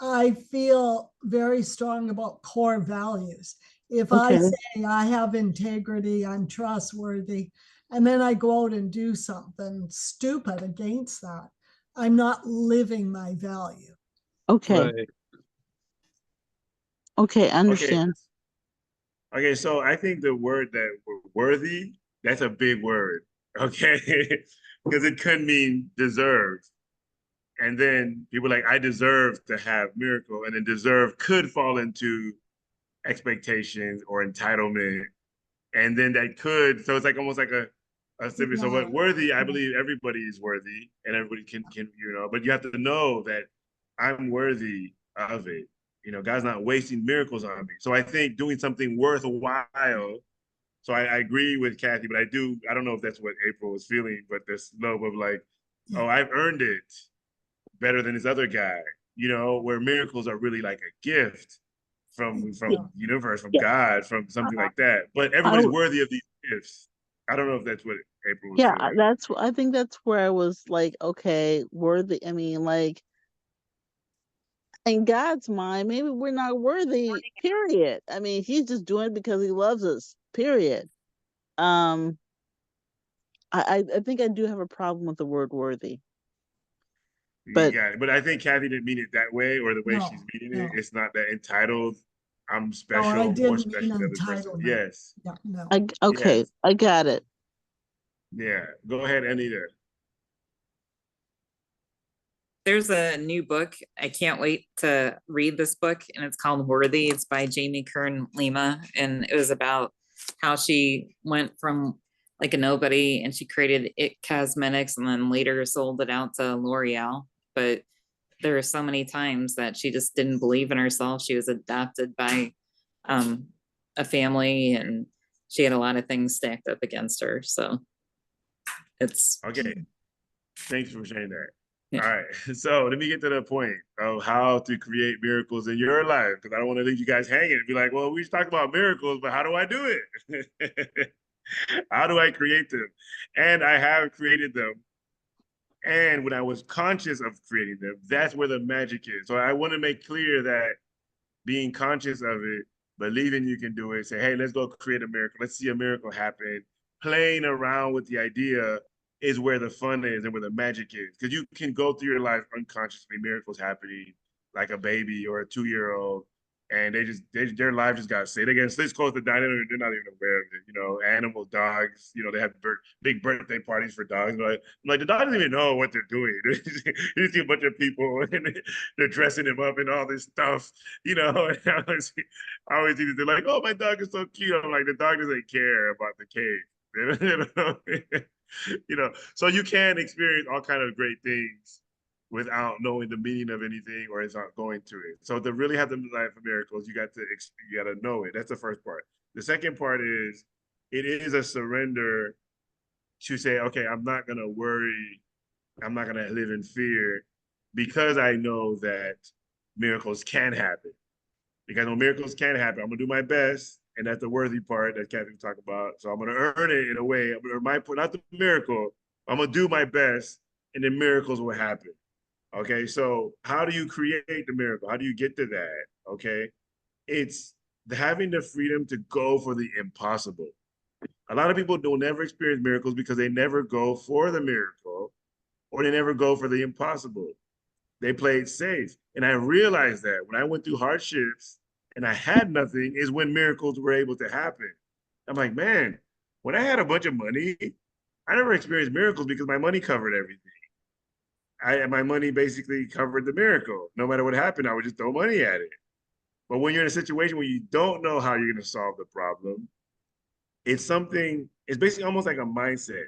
Speaker 1: I feel very strong about core values. If I
Speaker 2: Okay.
Speaker 1: say I have integrity, I'm trustworthy, and then I go out and do something stupid against that, I'm not living my value.
Speaker 2: Okay.
Speaker 5: Right.
Speaker 2: Okay, I
Speaker 3: Okay.
Speaker 2: understand.
Speaker 3: Okay, so I think the word that worthy, that's a big word. Okay. Because it could mean deserve. And then people like, I deserve to have miracle. And then deserve could fall into expectations or entitlement. And then that could, so it's like almost like a so what worthy, I believe everybody is worthy and everybody can, but you have to know that I'm worthy of it. God's not wasting miracles on me. So I think doing something worthwhile. So I agree with Kathy, but I don't know if that's what April was feeling, but this love of like, oh, I've earned it better than this other guy, where miracles are really like a gift from
Speaker 1: Yeah.
Speaker 3: universe, from
Speaker 2: Yeah.
Speaker 3: God, from something like that. But
Speaker 2: I
Speaker 3: everybody's
Speaker 2: w-
Speaker 3: worthy of these gifts. I don't know if that's what April was
Speaker 2: Yeah,
Speaker 3: feeling.
Speaker 2: I think that's where I was like, okay, worthy. I mean, like, in God's mind, maybe we're not worthy, period. I mean, he's just doing it because he loves us, period. Um, I think I do have a problem with the word worthy. But
Speaker 3: Yeah, but I think Kathy didn't mean it that way, or the way
Speaker 1: No,
Speaker 3: she's meaning it.
Speaker 1: no.
Speaker 3: It's not that entitled. I'm
Speaker 1: No, I
Speaker 3: special, more
Speaker 1: didn't
Speaker 3: special
Speaker 1: mean
Speaker 3: than the person.
Speaker 1: entitlement.
Speaker 3: Yes,
Speaker 1: Yeah, no.
Speaker 2: okay,
Speaker 3: yes,
Speaker 2: I got it.
Speaker 3: yeah. Go ahead, Anita.
Speaker 6: There's a new book. I can't wait to read this book, and it's called Worthy. It's by Jamie Kern Lima, and it was about how she went from like a nobody and she created It Cosmetics and then later sold it out to L'Oreal. But there were so many times that she just didn't believe in herself. She was adopted by a family, and she had a lot of things stacked up against her. So it's
Speaker 3: Okay, thanks for sharing that.
Speaker 6: Yeah.
Speaker 3: All right, so let me get to the point of how to create miracles in your life, because I don't want to leave you guys hanging and be like, well, we just talked about miracles, but how do I do it? How do I create them? And I have created them. And when I was conscious of creating them, that's where the magic is. So I want to make clear that being conscious of it, believing you can do it, say, hey, let's go create a miracle. Let's see a miracle happen. Playing around with the idea is where the fun is and where the magic is. Because you can go through your life unconsciously, miracles happening, like a baby or a 2-year-old, and their lives just got saved. They get this close to dying, they're not even aware of it. You know, animals, dogs. You know, they have big birthday parties for dogs. But I'm like, the dog doesn't even know what they're doing. You see a bunch of people and they're dressing him up and all this stuff. You know, and I always think they're like, oh, my dog is so cute. I'm like, the dog doesn't care about the cave. You know, so you can experience all kind of great things without knowing the meaning of anything or it's not going to it. So to really have the life of miracles, you got to know it. That's the first part. The second part is it is a surrender to say, okay, I'm not gonna worry, I'm not gonna live in fear because I know that miracles can happen. Because when miracles can happen, I'm gonna do my best, and that's the worthy part that Kathy talked about. So I'm gonna earn it in a way. I'm gonna earn my not the miracle. I'm gonna do my best, and then miracles will happen. Okay, so how do you create the miracle? How do you get to that? Okay, it's having the freedom to go for the impossible. A lot of people don't never experience miracles because they never go for the miracle or they never go for the impossible. They play it safe. And I realized that when I went through hardships and I had nothing is when miracles were able to happen. I'm like, man, when I had a bunch of money, I never experienced miracles because my money covered everything. My money basically covered the miracle. No matter what happened, I would just throw money at it. But when you're in a situation where you don't know how you're going to solve the problem, it's basically almost like a mindset.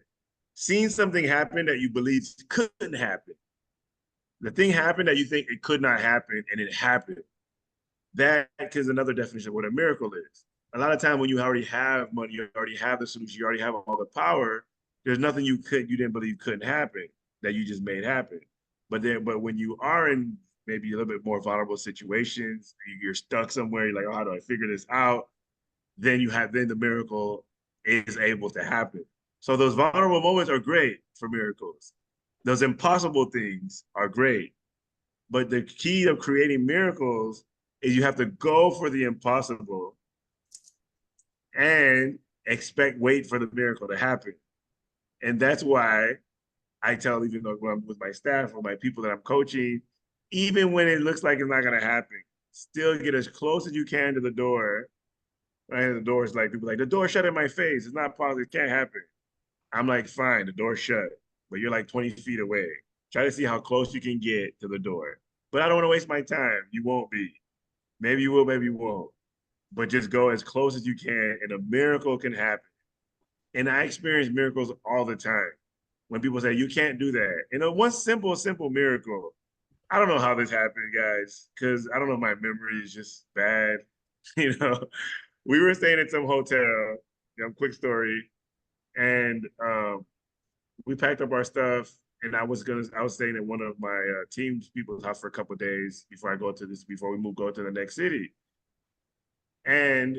Speaker 3: Seeing something happen that you believe couldn't happen. The thing happened that you think it could not happen, and it happened. That is another definition of what a miracle is. A lot of time when you already have money, you already have the solution, you already have all the power, there's nothing you didn't believe couldn't happen that you just made happen. But when you are in maybe a little bit more vulnerable situations, you're stuck somewhere, you're like, oh, how do I figure this out? Then the miracle is able to happen. So those vulnerable moments are great for miracles. Those impossible things are great. But the key of creating miracles is you have to go for the impossible and wait for the miracle to happen. And that's why I tell, even though when I'm with my staff or my people that I'm coaching, even when it looks like it's not going to happen, still get as close as you can to the door. Right? The door is like, people like, the door shut in my face. It's not possible. It can't happen. I'm like, fine, the door's shut, but you're like 20 feet away. Try to see how close you can get to the door. But I don't want to waste my time. You won't be. Maybe you will, maybe you won't. But just go as close as you can, and a miracle can happen. And I experience miracles all the time. When people say, you can't do that. One simple miracle. I don't know how this happened, guys, because I don't know, my memory is just bad. We were staying at some hotel, quick story, and we packed up our stuff, and I was staying at one of my team's people's house for a couple of days before we go to the next city. And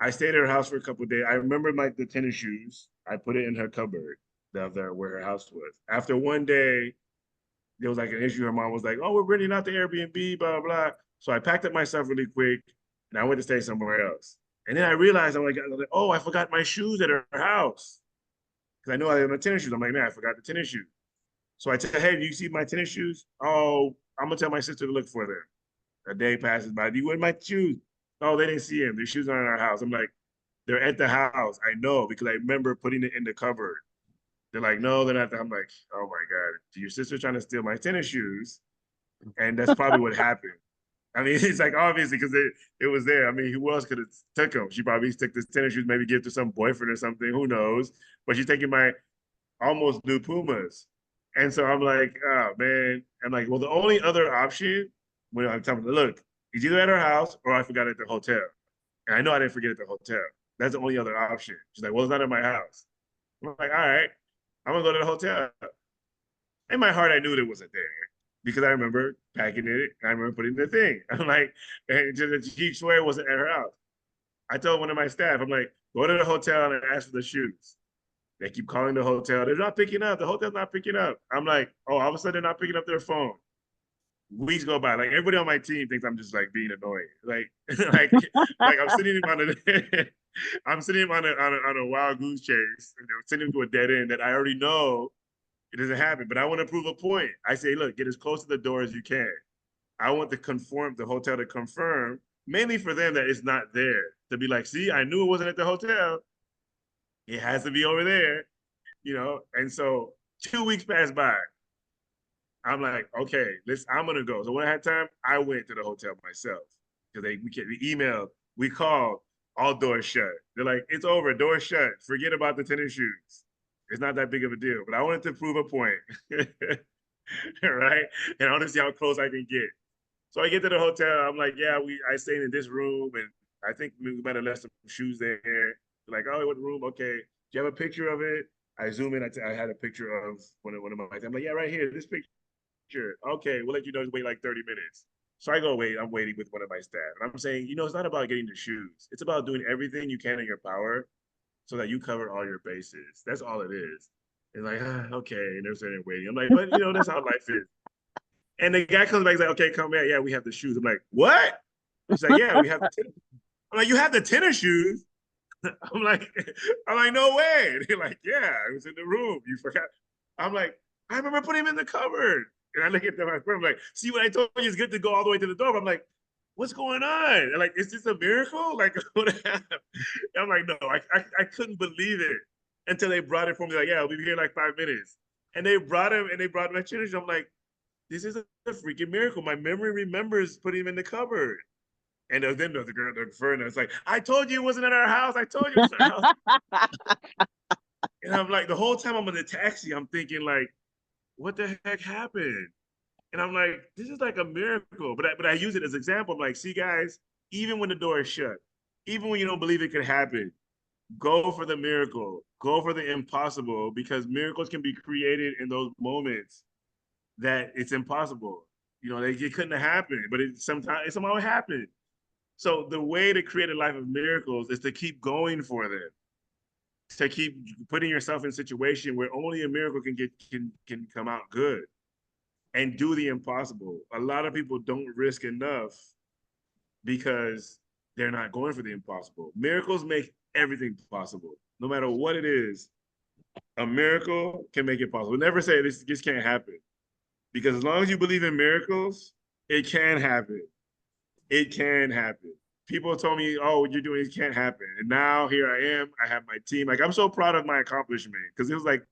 Speaker 3: I stayed at her house for a couple of days. I remember the tennis shoes. I put it in her cupboard there where her house was. After one day, there was like an issue. Her mom was like, oh, we're renting out the Airbnb, blah, blah. So I packed up my stuff really quick, and I went to stay somewhere else. And then I realized, I'm like, oh, I forgot my shoes at her house. Because I know I had my tennis shoes. I'm like, man, I forgot the tennis shoes. So I tell, hey, do you see my tennis shoes? Oh, I'm going to tell my sister to look for them. A day passes by. Do you want my shoes? Oh, they didn't see them. The shoes aren't in our house. I'm like, they're at the house. I know, because I remember putting it in the cupboard. They're like, no, they're not. I'm like, oh my God, your sister's trying to steal my tennis shoes. And that's probably what happened. I mean, it's like, obviously, because it was there. I mean, who else could have took them? She probably took this tennis shoes, maybe give to some boyfriend or something. Who knows? But she's taking my almost new Pumas. And so I'm like, oh man. I'm like, well, the only other option when I'm telling her, look, it's either at her house or I forgot it at the hotel. And I know I didn't forget it at the hotel. That's the only other option. She's like, well, it's not at my house. I'm like, all right, I'm gonna go to the hotel. In my heart, I knew it wasn't there because I remember packing it. And I remember putting the thing. I'm like, and she swear it wasn't at her house. I told one of my staff, I'm like, go to the hotel and ask for the shoes. They keep calling the hotel. They're not picking up. The hotel's not picking up. I'm like, oh, all of a sudden they're not picking up their phone. Weeks go by. Like everybody on my team thinks I'm just like being annoying. Like I'm sitting on a wild goose chase, sending to a dead end that I already know it doesn't happen. But I want to prove a point. I say, look, get as close to the door as you can. I want the hotel to confirm mainly for them that it's not there. To be like, see, I knew it wasn't at the hotel. It has to be over there, you know? And so 2 weeks passed by. I'm like, okay, I'm gonna go. So when I had time, I went to the hotel myself. Because we emailed, we called, all doors shut. They're like, it's over, doors shut. Forget about the tennis shoes. It's not that big of a deal. But I wanted to prove a point. Right? And I want to see how close I can get. So I get to the hotel. I'm like, yeah, I stayed in this room, and I think we might have left some shoes there. They're like, oh, what room? Okay. Do you have a picture of it? I zoom in. I had a picture of one of my. I'm like, yeah, right here. This picture. Okay, we'll let you know. Just wait like 30 minutes. So I go wait. I'm waiting with one of my staff, and I'm saying, it's not about getting the shoes. It's about doing everything you can in your power, so that you cover all your bases. That's all it is. And like, okay, and they're sitting waiting. I'm like, but that's how life is. And the guy comes back, he's like, okay, come back. Yeah, we have the shoes. I'm like, what? He's like, yeah, we have the tennis. I'm like, you have the tennis shoes? I'm like, no way. And they're like, yeah, it was in the room. You forgot. I'm like, I remember putting him in the cupboard. And I look at them, I'm like, see what I told you is good to go all the way to the door. I'm like, what's going on? And like, is this a miracle? Like, what happened? I'm like, no, I couldn't believe it until they brought it for me. Like, yeah, I'll be here in like 5 minutes. And they brought him my tennis. I'm like, this is a freaking miracle. My memory remembers putting him in the cupboard. And then the girl, the friend, it's like, I told you it wasn't at our house. I told you it was at our house. And I'm like, the whole time I'm in the taxi, I'm thinking like, what the heck happened? And I'm like, this is like a miracle. But I use it as an example. I'm like, see, guys, even when the door is shut, even when you don't believe it could happen, go for the miracle. Go for the impossible, because miracles can be created in those moments that it's impossible. It couldn't have happened, but it somehow it happened. So the way to create a life of miracles is to keep going for them, to keep putting yourself in a situation where only a miracle can come out good, and do the impossible. A lot of people don't risk enough because they're not going for the impossible. Miracles make everything possible, no matter what it is. A miracle can make it possible. Never say this can't happen. Because as long as you believe in miracles, it can happen. It can happen. People told me, oh, what you're doing, it can't happen. And now here I am. I have my team. Like, I'm so proud of my accomplishment, because it was like,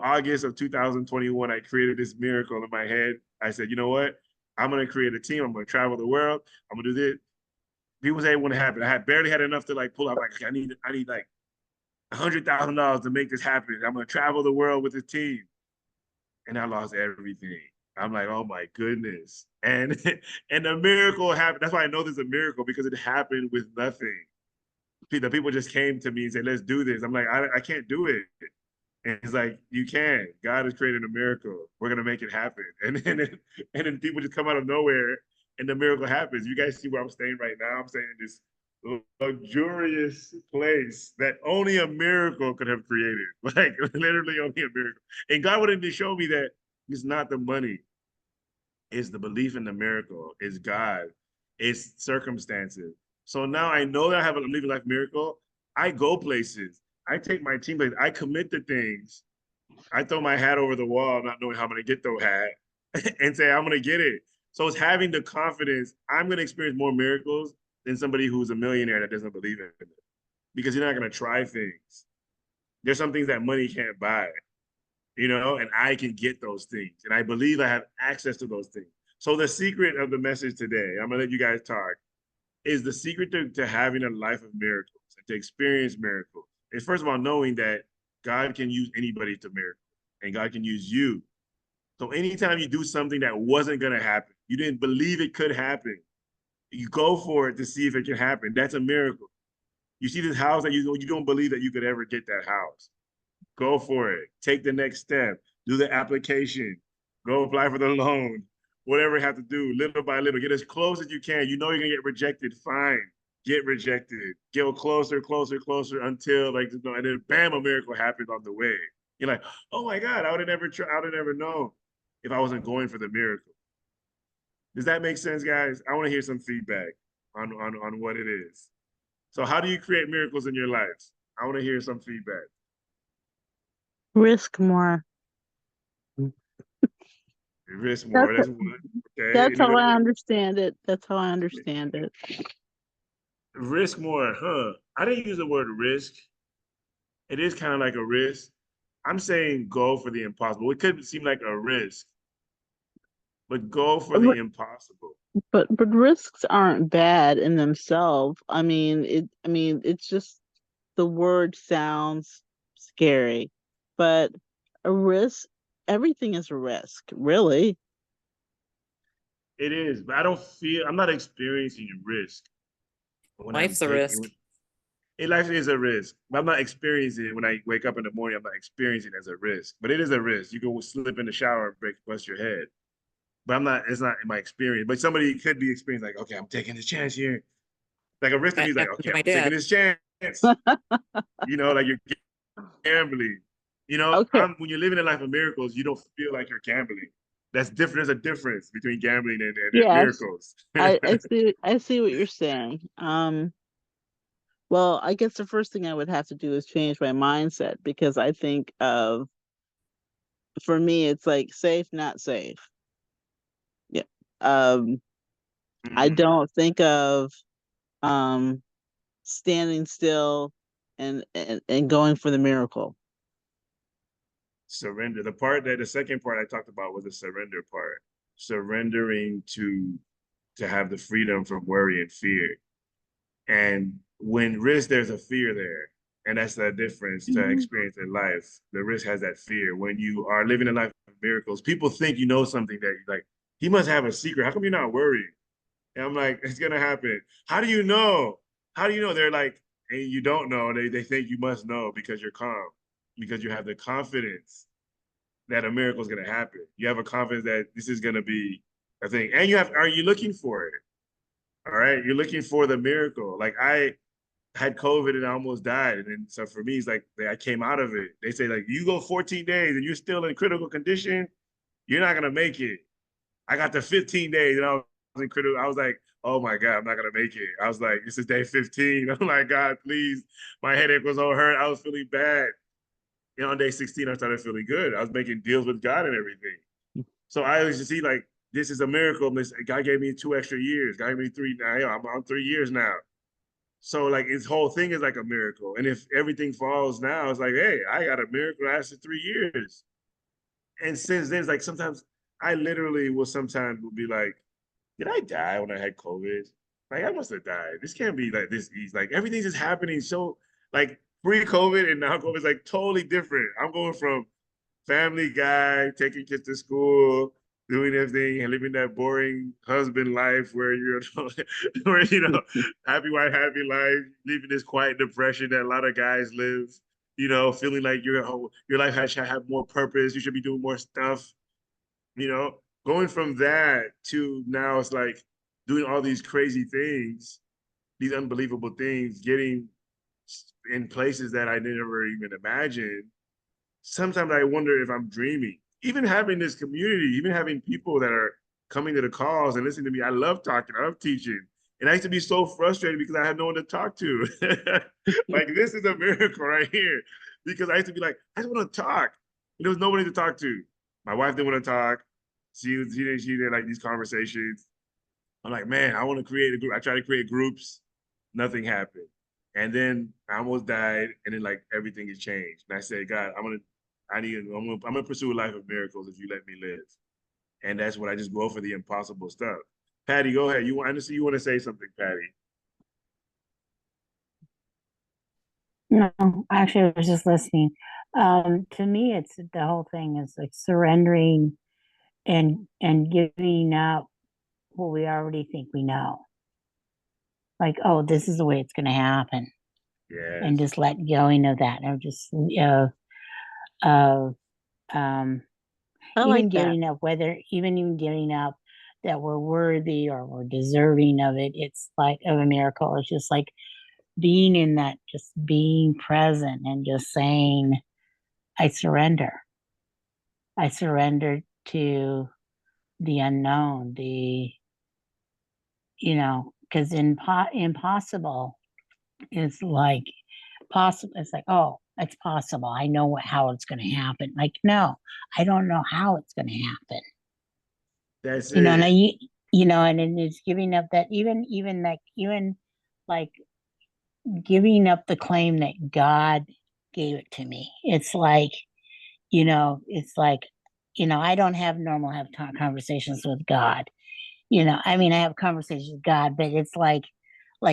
Speaker 3: August of 2021, I created this miracle in my head. I said, you know what? I'm going to create a team. I'm going to travel the world. I'm going to do this. People say it wouldn't happen. I had barely had enough to like pull out, like, I need like $100,000 to make this happen. I'm going to travel the world with the team. And I lost everything. I'm like, oh my goodness. And the miracle happened. That's why I know there's a miracle, because it happened with nothing. The people just came to me and said, let's do this. I'm like, I can't do it. And it's like, you can. God has created a miracle. We're gonna make it happen. And then people just come out of nowhere and the miracle happens. You guys see where I'm staying right now? I'm staying in this luxurious place that only a miracle could have created. Like, literally only a miracle. And God wanted to show me that it's not the money, it's the belief in the miracle, it's God, it's circumstances. So now I know that I have a living life miracle. I go places, I take my team places, I commit to things. I throw my hat over the wall, not knowing how I'm gonna get the hat, and say I'm gonna get it. So it's having the confidence. I'm gonna experience more miracles than somebody who's a millionaire that doesn't believe in it, because you're not going to try things. There's some things that money can't buy, and I can get those things. And I believe I have access to those things. So the secret of the message today, I'm going to let you guys talk, is the secret to having a life of miracles and to experience miracles is, first of all, knowing that God can use anybody to miracle, and God can use you. So anytime you do something that wasn't going to happen, you didn't believe it could happen, you go for it to see if it can happen. That's a miracle. You see this house that you don't believe that you could ever get that house. Go for it. Take the next step. Do the application. Go apply for the loan. Whatever you have to do, little by little. Get as close as you can. You know you're going to get rejected. Fine. Get rejected. Get closer, closer, closer until, like, and then bam, a miracle happens on the way. You're like, oh my God, I would have never known if I wasn't going for the miracle. Does that make sense, guys? I want to hear some feedback on what it is. So how do you create miracles in your lives? I want to hear some feedback.
Speaker 2: Risk more.
Speaker 3: Risk more. That's one. Okay.
Speaker 2: That's how
Speaker 3: Anybody
Speaker 2: I
Speaker 3: else?
Speaker 2: understand it. That's how I understand it.
Speaker 3: Risk more, huh? I didn't use the word risk. It is kind of like a risk. I'm saying go for the impossible. It could seem like a risk, but go for the
Speaker 2: Ri-
Speaker 3: impossible.
Speaker 2: but risks aren't bad in themselves. I mean, it's just the word sounds scary, but a risk, everything is a risk, really.
Speaker 3: It is, but I don't feel I'm not experiencing risk when I'm
Speaker 6: Life's a
Speaker 3: taking
Speaker 6: risk.
Speaker 3: it. Life is a risk, but I'm not experiencing it when I wake up in the morning. I'm not experiencing it as a risk, but it is a risk. You can slip in the shower and bust your head, but I'm not. It's not in my experience. But somebody could be experiencing like, okay, I'm taking this chance here. Like a risk to me
Speaker 6: That
Speaker 3: is like,
Speaker 6: happened
Speaker 3: okay,
Speaker 6: to my
Speaker 3: I'm taking
Speaker 6: dad.
Speaker 3: this chance. Like you're gambling.
Speaker 2: Okay,
Speaker 3: When you're living a life of miracles, you don't feel like you're gambling. That's different. There's a difference between gambling and
Speaker 2: yes,
Speaker 3: miracles.
Speaker 2: I see what you're saying. Well, I guess the first thing I would have to do is change my mindset because I think of, for me, it's like safe, not safe. Yeah. Um, I
Speaker 3: Mhm.
Speaker 2: don't think of um standing still and going for the miracle.
Speaker 3: Surrender. The second part I talked about was the surrender part. Surrendering to have the freedom from worry and fear. And when risk, there's a fear there. And that's the difference to
Speaker 2: Mhm.
Speaker 3: experience in life. The risk has that fear. When you are living a life of miracles, people think you know something that like, he must have a secret. How come you're not worried? And I'm like, it's gonna happen. How do you know? How do you know? They're like, and you don't know. They think you must know because you're calm, because you have the confidence that a miracle is gonna happen. You have a confidence that this is gonna be a thing. And are you looking for it? All right. You're looking for the miracle. Like I had COVID and I almost died. And then so for me, it's like I came out of it. They say, like, you go 14 days and you're still in critical condition, you're not gonna make it. I got to 15 days and I was in critical. I was like, oh my God, I'm not gonna make it. I was like, this is day 15. Oh my God, please. My headache was all hurt. I was feeling bad. On day 16, I started feeling good. I was making deals with God and everything. So I used to see like this is a miracle. God gave me 2 extra years. God gave me three. Now I'm on 3 years now. So like his whole thing is like a miracle. And if everything falls now, it's like, hey, I got a miracle that lasted 3 years. And since then, it's like sometimes I literally will sometimes will be like, did I die when I had COVID? Like I must have died. This can't be like this easy. Like everything's just happening so like pre-COVID and now COVID is like totally different. I'm going from family guy, taking kids to school, doing everything, and living that boring husband life where you're, where happy wife, happy life, living this quiet depression that a lot of guys live. Feeling like your life should have more purpose. You should be doing more stuff. Going from that to now, it's like doing all these crazy things, these unbelievable things, getting in places that I never even imagined. Sometimes I wonder if I'm dreaming. Even having this community, even having people that are coming to the calls and listening to me, I love talking, I love teaching. And I used to be so frustrated because I had no one to talk to. Like, this is a miracle right here. Because I used to be like, I just want to talk. And there was nobody to talk to. My wife didn't want to talk. She didn't like these conversations. I'm like, man, I want to create a group. I tried to create groups, nothing happened. And then I almost died, and then like everything has changed. And I said, God, I'm gonna pursue a life of miracles if you let me live. And that's when I just go for the impossible stuff. Patty, go ahead. I understand you want to say something, Patty.
Speaker 4: No, actually, I was just listening. To me, it's the whole thing is like surrendering and giving up what we already think we know. Like, oh, this is the way it's going to happen, and
Speaker 3: Yes.
Speaker 4: just let going of that, or just of um,
Speaker 2: I like
Speaker 4: even
Speaker 2: that.
Speaker 4: giving up even giving up that we're worthy or we're deserving of it. It's like of a miracle. It's just like being in that, just being present and just saying, I surrender. I surrender to the unknown, because impossible is like possible. It's like, oh, it's possible. I know how it's going to happen. Like, no, I don't know how it's going to happen.
Speaker 3: That's
Speaker 4: You know, and
Speaker 3: it.
Speaker 4: you know, and it's giving up that even like giving up the claim that God gave it to me. It's like, you know, it's like, you know, I don't have normal have conversations with God. You know, I mean, I have conversations with God, but it's like,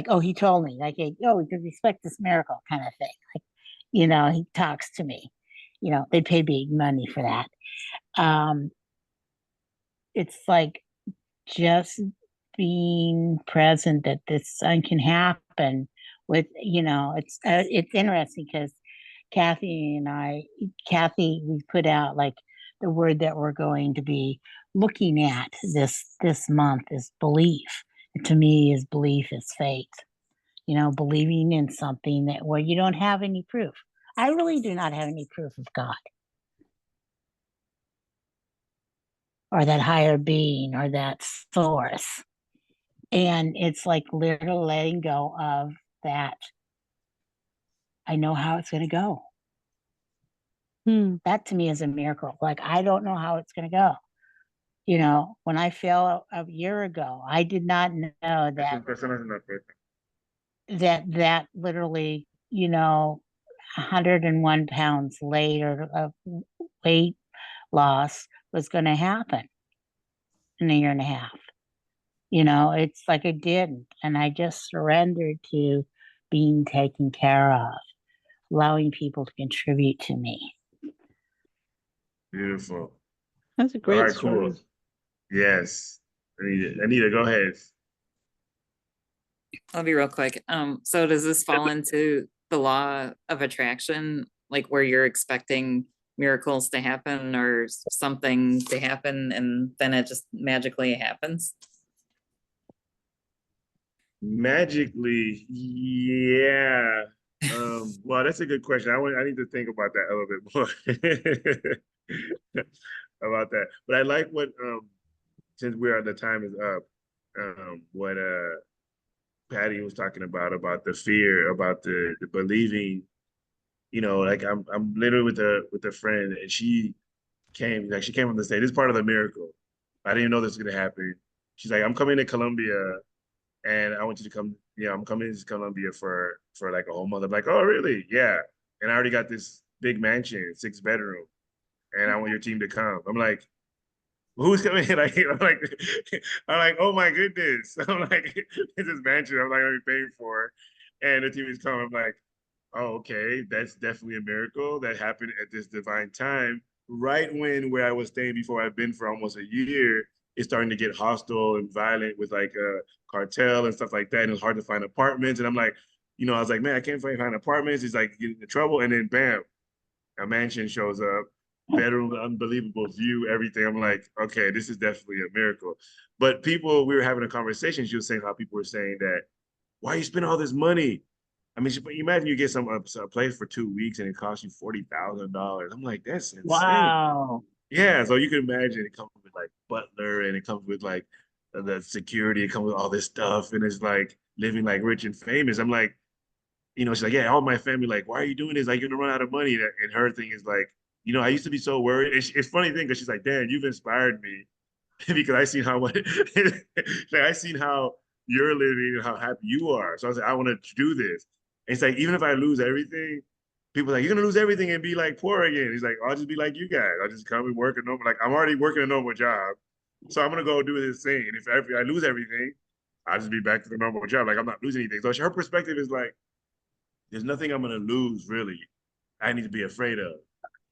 Speaker 4: oh, he told me, like, hey, oh, we could respect this miracle kind of thing. Like, you know, he talks to me. You know, they pay big money for that. Um, it's like just being present that this sun can happen with, you know, it's interesting because Kathy, we put out like the word that we're going to be looking at this month is belief. And to me, is belief is faith. You know, believing in something that where you don't have any proof. I really do not have any proof of God or that higher being or that source. And it's like literally letting go of that. I know how it's going to go. That to me is a miracle. Like, I don't know how it's going to go. You know, when I fell a year ago, I did not know
Speaker 3: Personas en la puerta.
Speaker 4: that literally, you know, 101 pounds later of weight loss was going to happen in a year and a half. You know, it's like I didn't. And I just surrendered to being taken care of, allowing people to contribute to me.
Speaker 3: Beautiful.
Speaker 2: That's a
Speaker 3: All
Speaker 2: great
Speaker 3: right,
Speaker 2: story.
Speaker 3: cool. Yes. Anita, go ahead.
Speaker 6: I'll be real quick. So does this fall into the law of attraction, like where you're expecting miracles to happen or something to happen and then it just magically happens?
Speaker 3: Magically, yeah. Well, that's a good question. I need to think about that a little bit more about that. But I like what since we're the time is up, what Patty was talking about the fear, about the believing, you know, like I'm literally with a friend and she came from the state. This is part of the miracle. I didn't know this was gonna happen. She's like, I'm coming to Colombia and I want you to come. Yeah, I'm coming to Colombia for like a whole month. I'm like, oh really? Yeah. And I already got this big mansion, 6 bedroom, and I want your team to come. I'm like, who's coming? Like, I'm like, oh my goodness. I'm like, this is mansion. I'm like, I'm paying for, and the team is coming. I'm like, oh okay, that's definitely a miracle that happened at this divine time. Right when where I was staying before, I've been for almost a year, it's starting to get hostile and violent with like a cartel and stuff like that. And it's hard to find apartments. And I'm like, you know, I was like, man, I can't find apartments. It's like getting into trouble. And then bam, a mansion shows up, bedroom, unbelievable view, everything. I'm like, okay, this is definitely a miracle. But people, we were having a conversation. She was saying how people were saying that, why you spend all this money? I mean, imagine you get a place for 2 weeks and it costs you $40,000. I'm like, that's insane.
Speaker 4: Wow.
Speaker 3: Yeah, so you can imagine it comes with like butler and it comes with like the security, it comes with all this stuff, and it's like living like rich and famous. I'm like, you know, she's like, yeah, all my family, like, why are you doing this? Like, you're gonna run out of money. And her thing is like, you know, I used to be so worried. It's funny thing because she's like, Dan, you've inspired me because I seen how much, like, I seen how you're living and how happy you are. So I was like, I want to do this. And it's like, even if I lose everything, people are like, you're gonna lose everything and be like poor again. He's like, I'll just be like you guys. I'll just come and work a normal. Like I'm already working a normal job, so I'm gonna go do this thing. And if I lose everything, I'll just be back to the normal job. Like I'm not losing anything. So her perspective is like, there's nothing I'm gonna lose really. I need to be afraid of.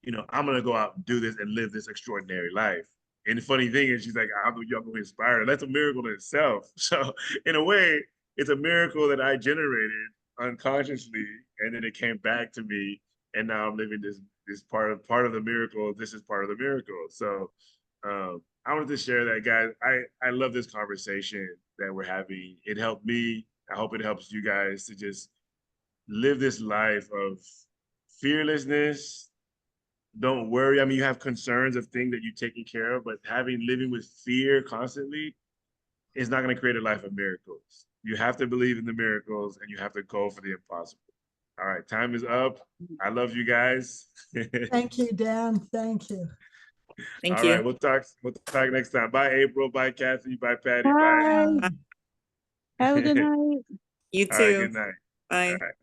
Speaker 3: You know, I'm gonna go out and do this and live this extraordinary life. And the funny thing is, she's like, I'm gonna inspire her. That's a miracle in itself. So in a way, it's a miracle that I generated unconsciously, and then it came back to me, and now I'm living this part of the miracle. This is part of the miracle. So I wanted to share that, guys. I love this conversation that we're having. It helped me. I hope it helps you guys to just live this life of fearlessness. Don't worry. I mean, you have concerns of things that you're taking care of, but living with fear constantly is not going to create a life of miracles. You have to believe in the miracles and you have to go for the impossible. All right, time is up. I love you guys.
Speaker 1: Thank you, Dan. Thank you.
Speaker 6: Thank
Speaker 3: All
Speaker 6: you.
Speaker 3: right, we'll talk next time. Bye, April. Bye, Kathy. Bye, Patty. Bye.
Speaker 2: Bye.
Speaker 1: Bye.
Speaker 2: Have a good night.
Speaker 6: You
Speaker 3: All right,
Speaker 6: too.
Speaker 3: good night.
Speaker 6: Bye.
Speaker 3: All right.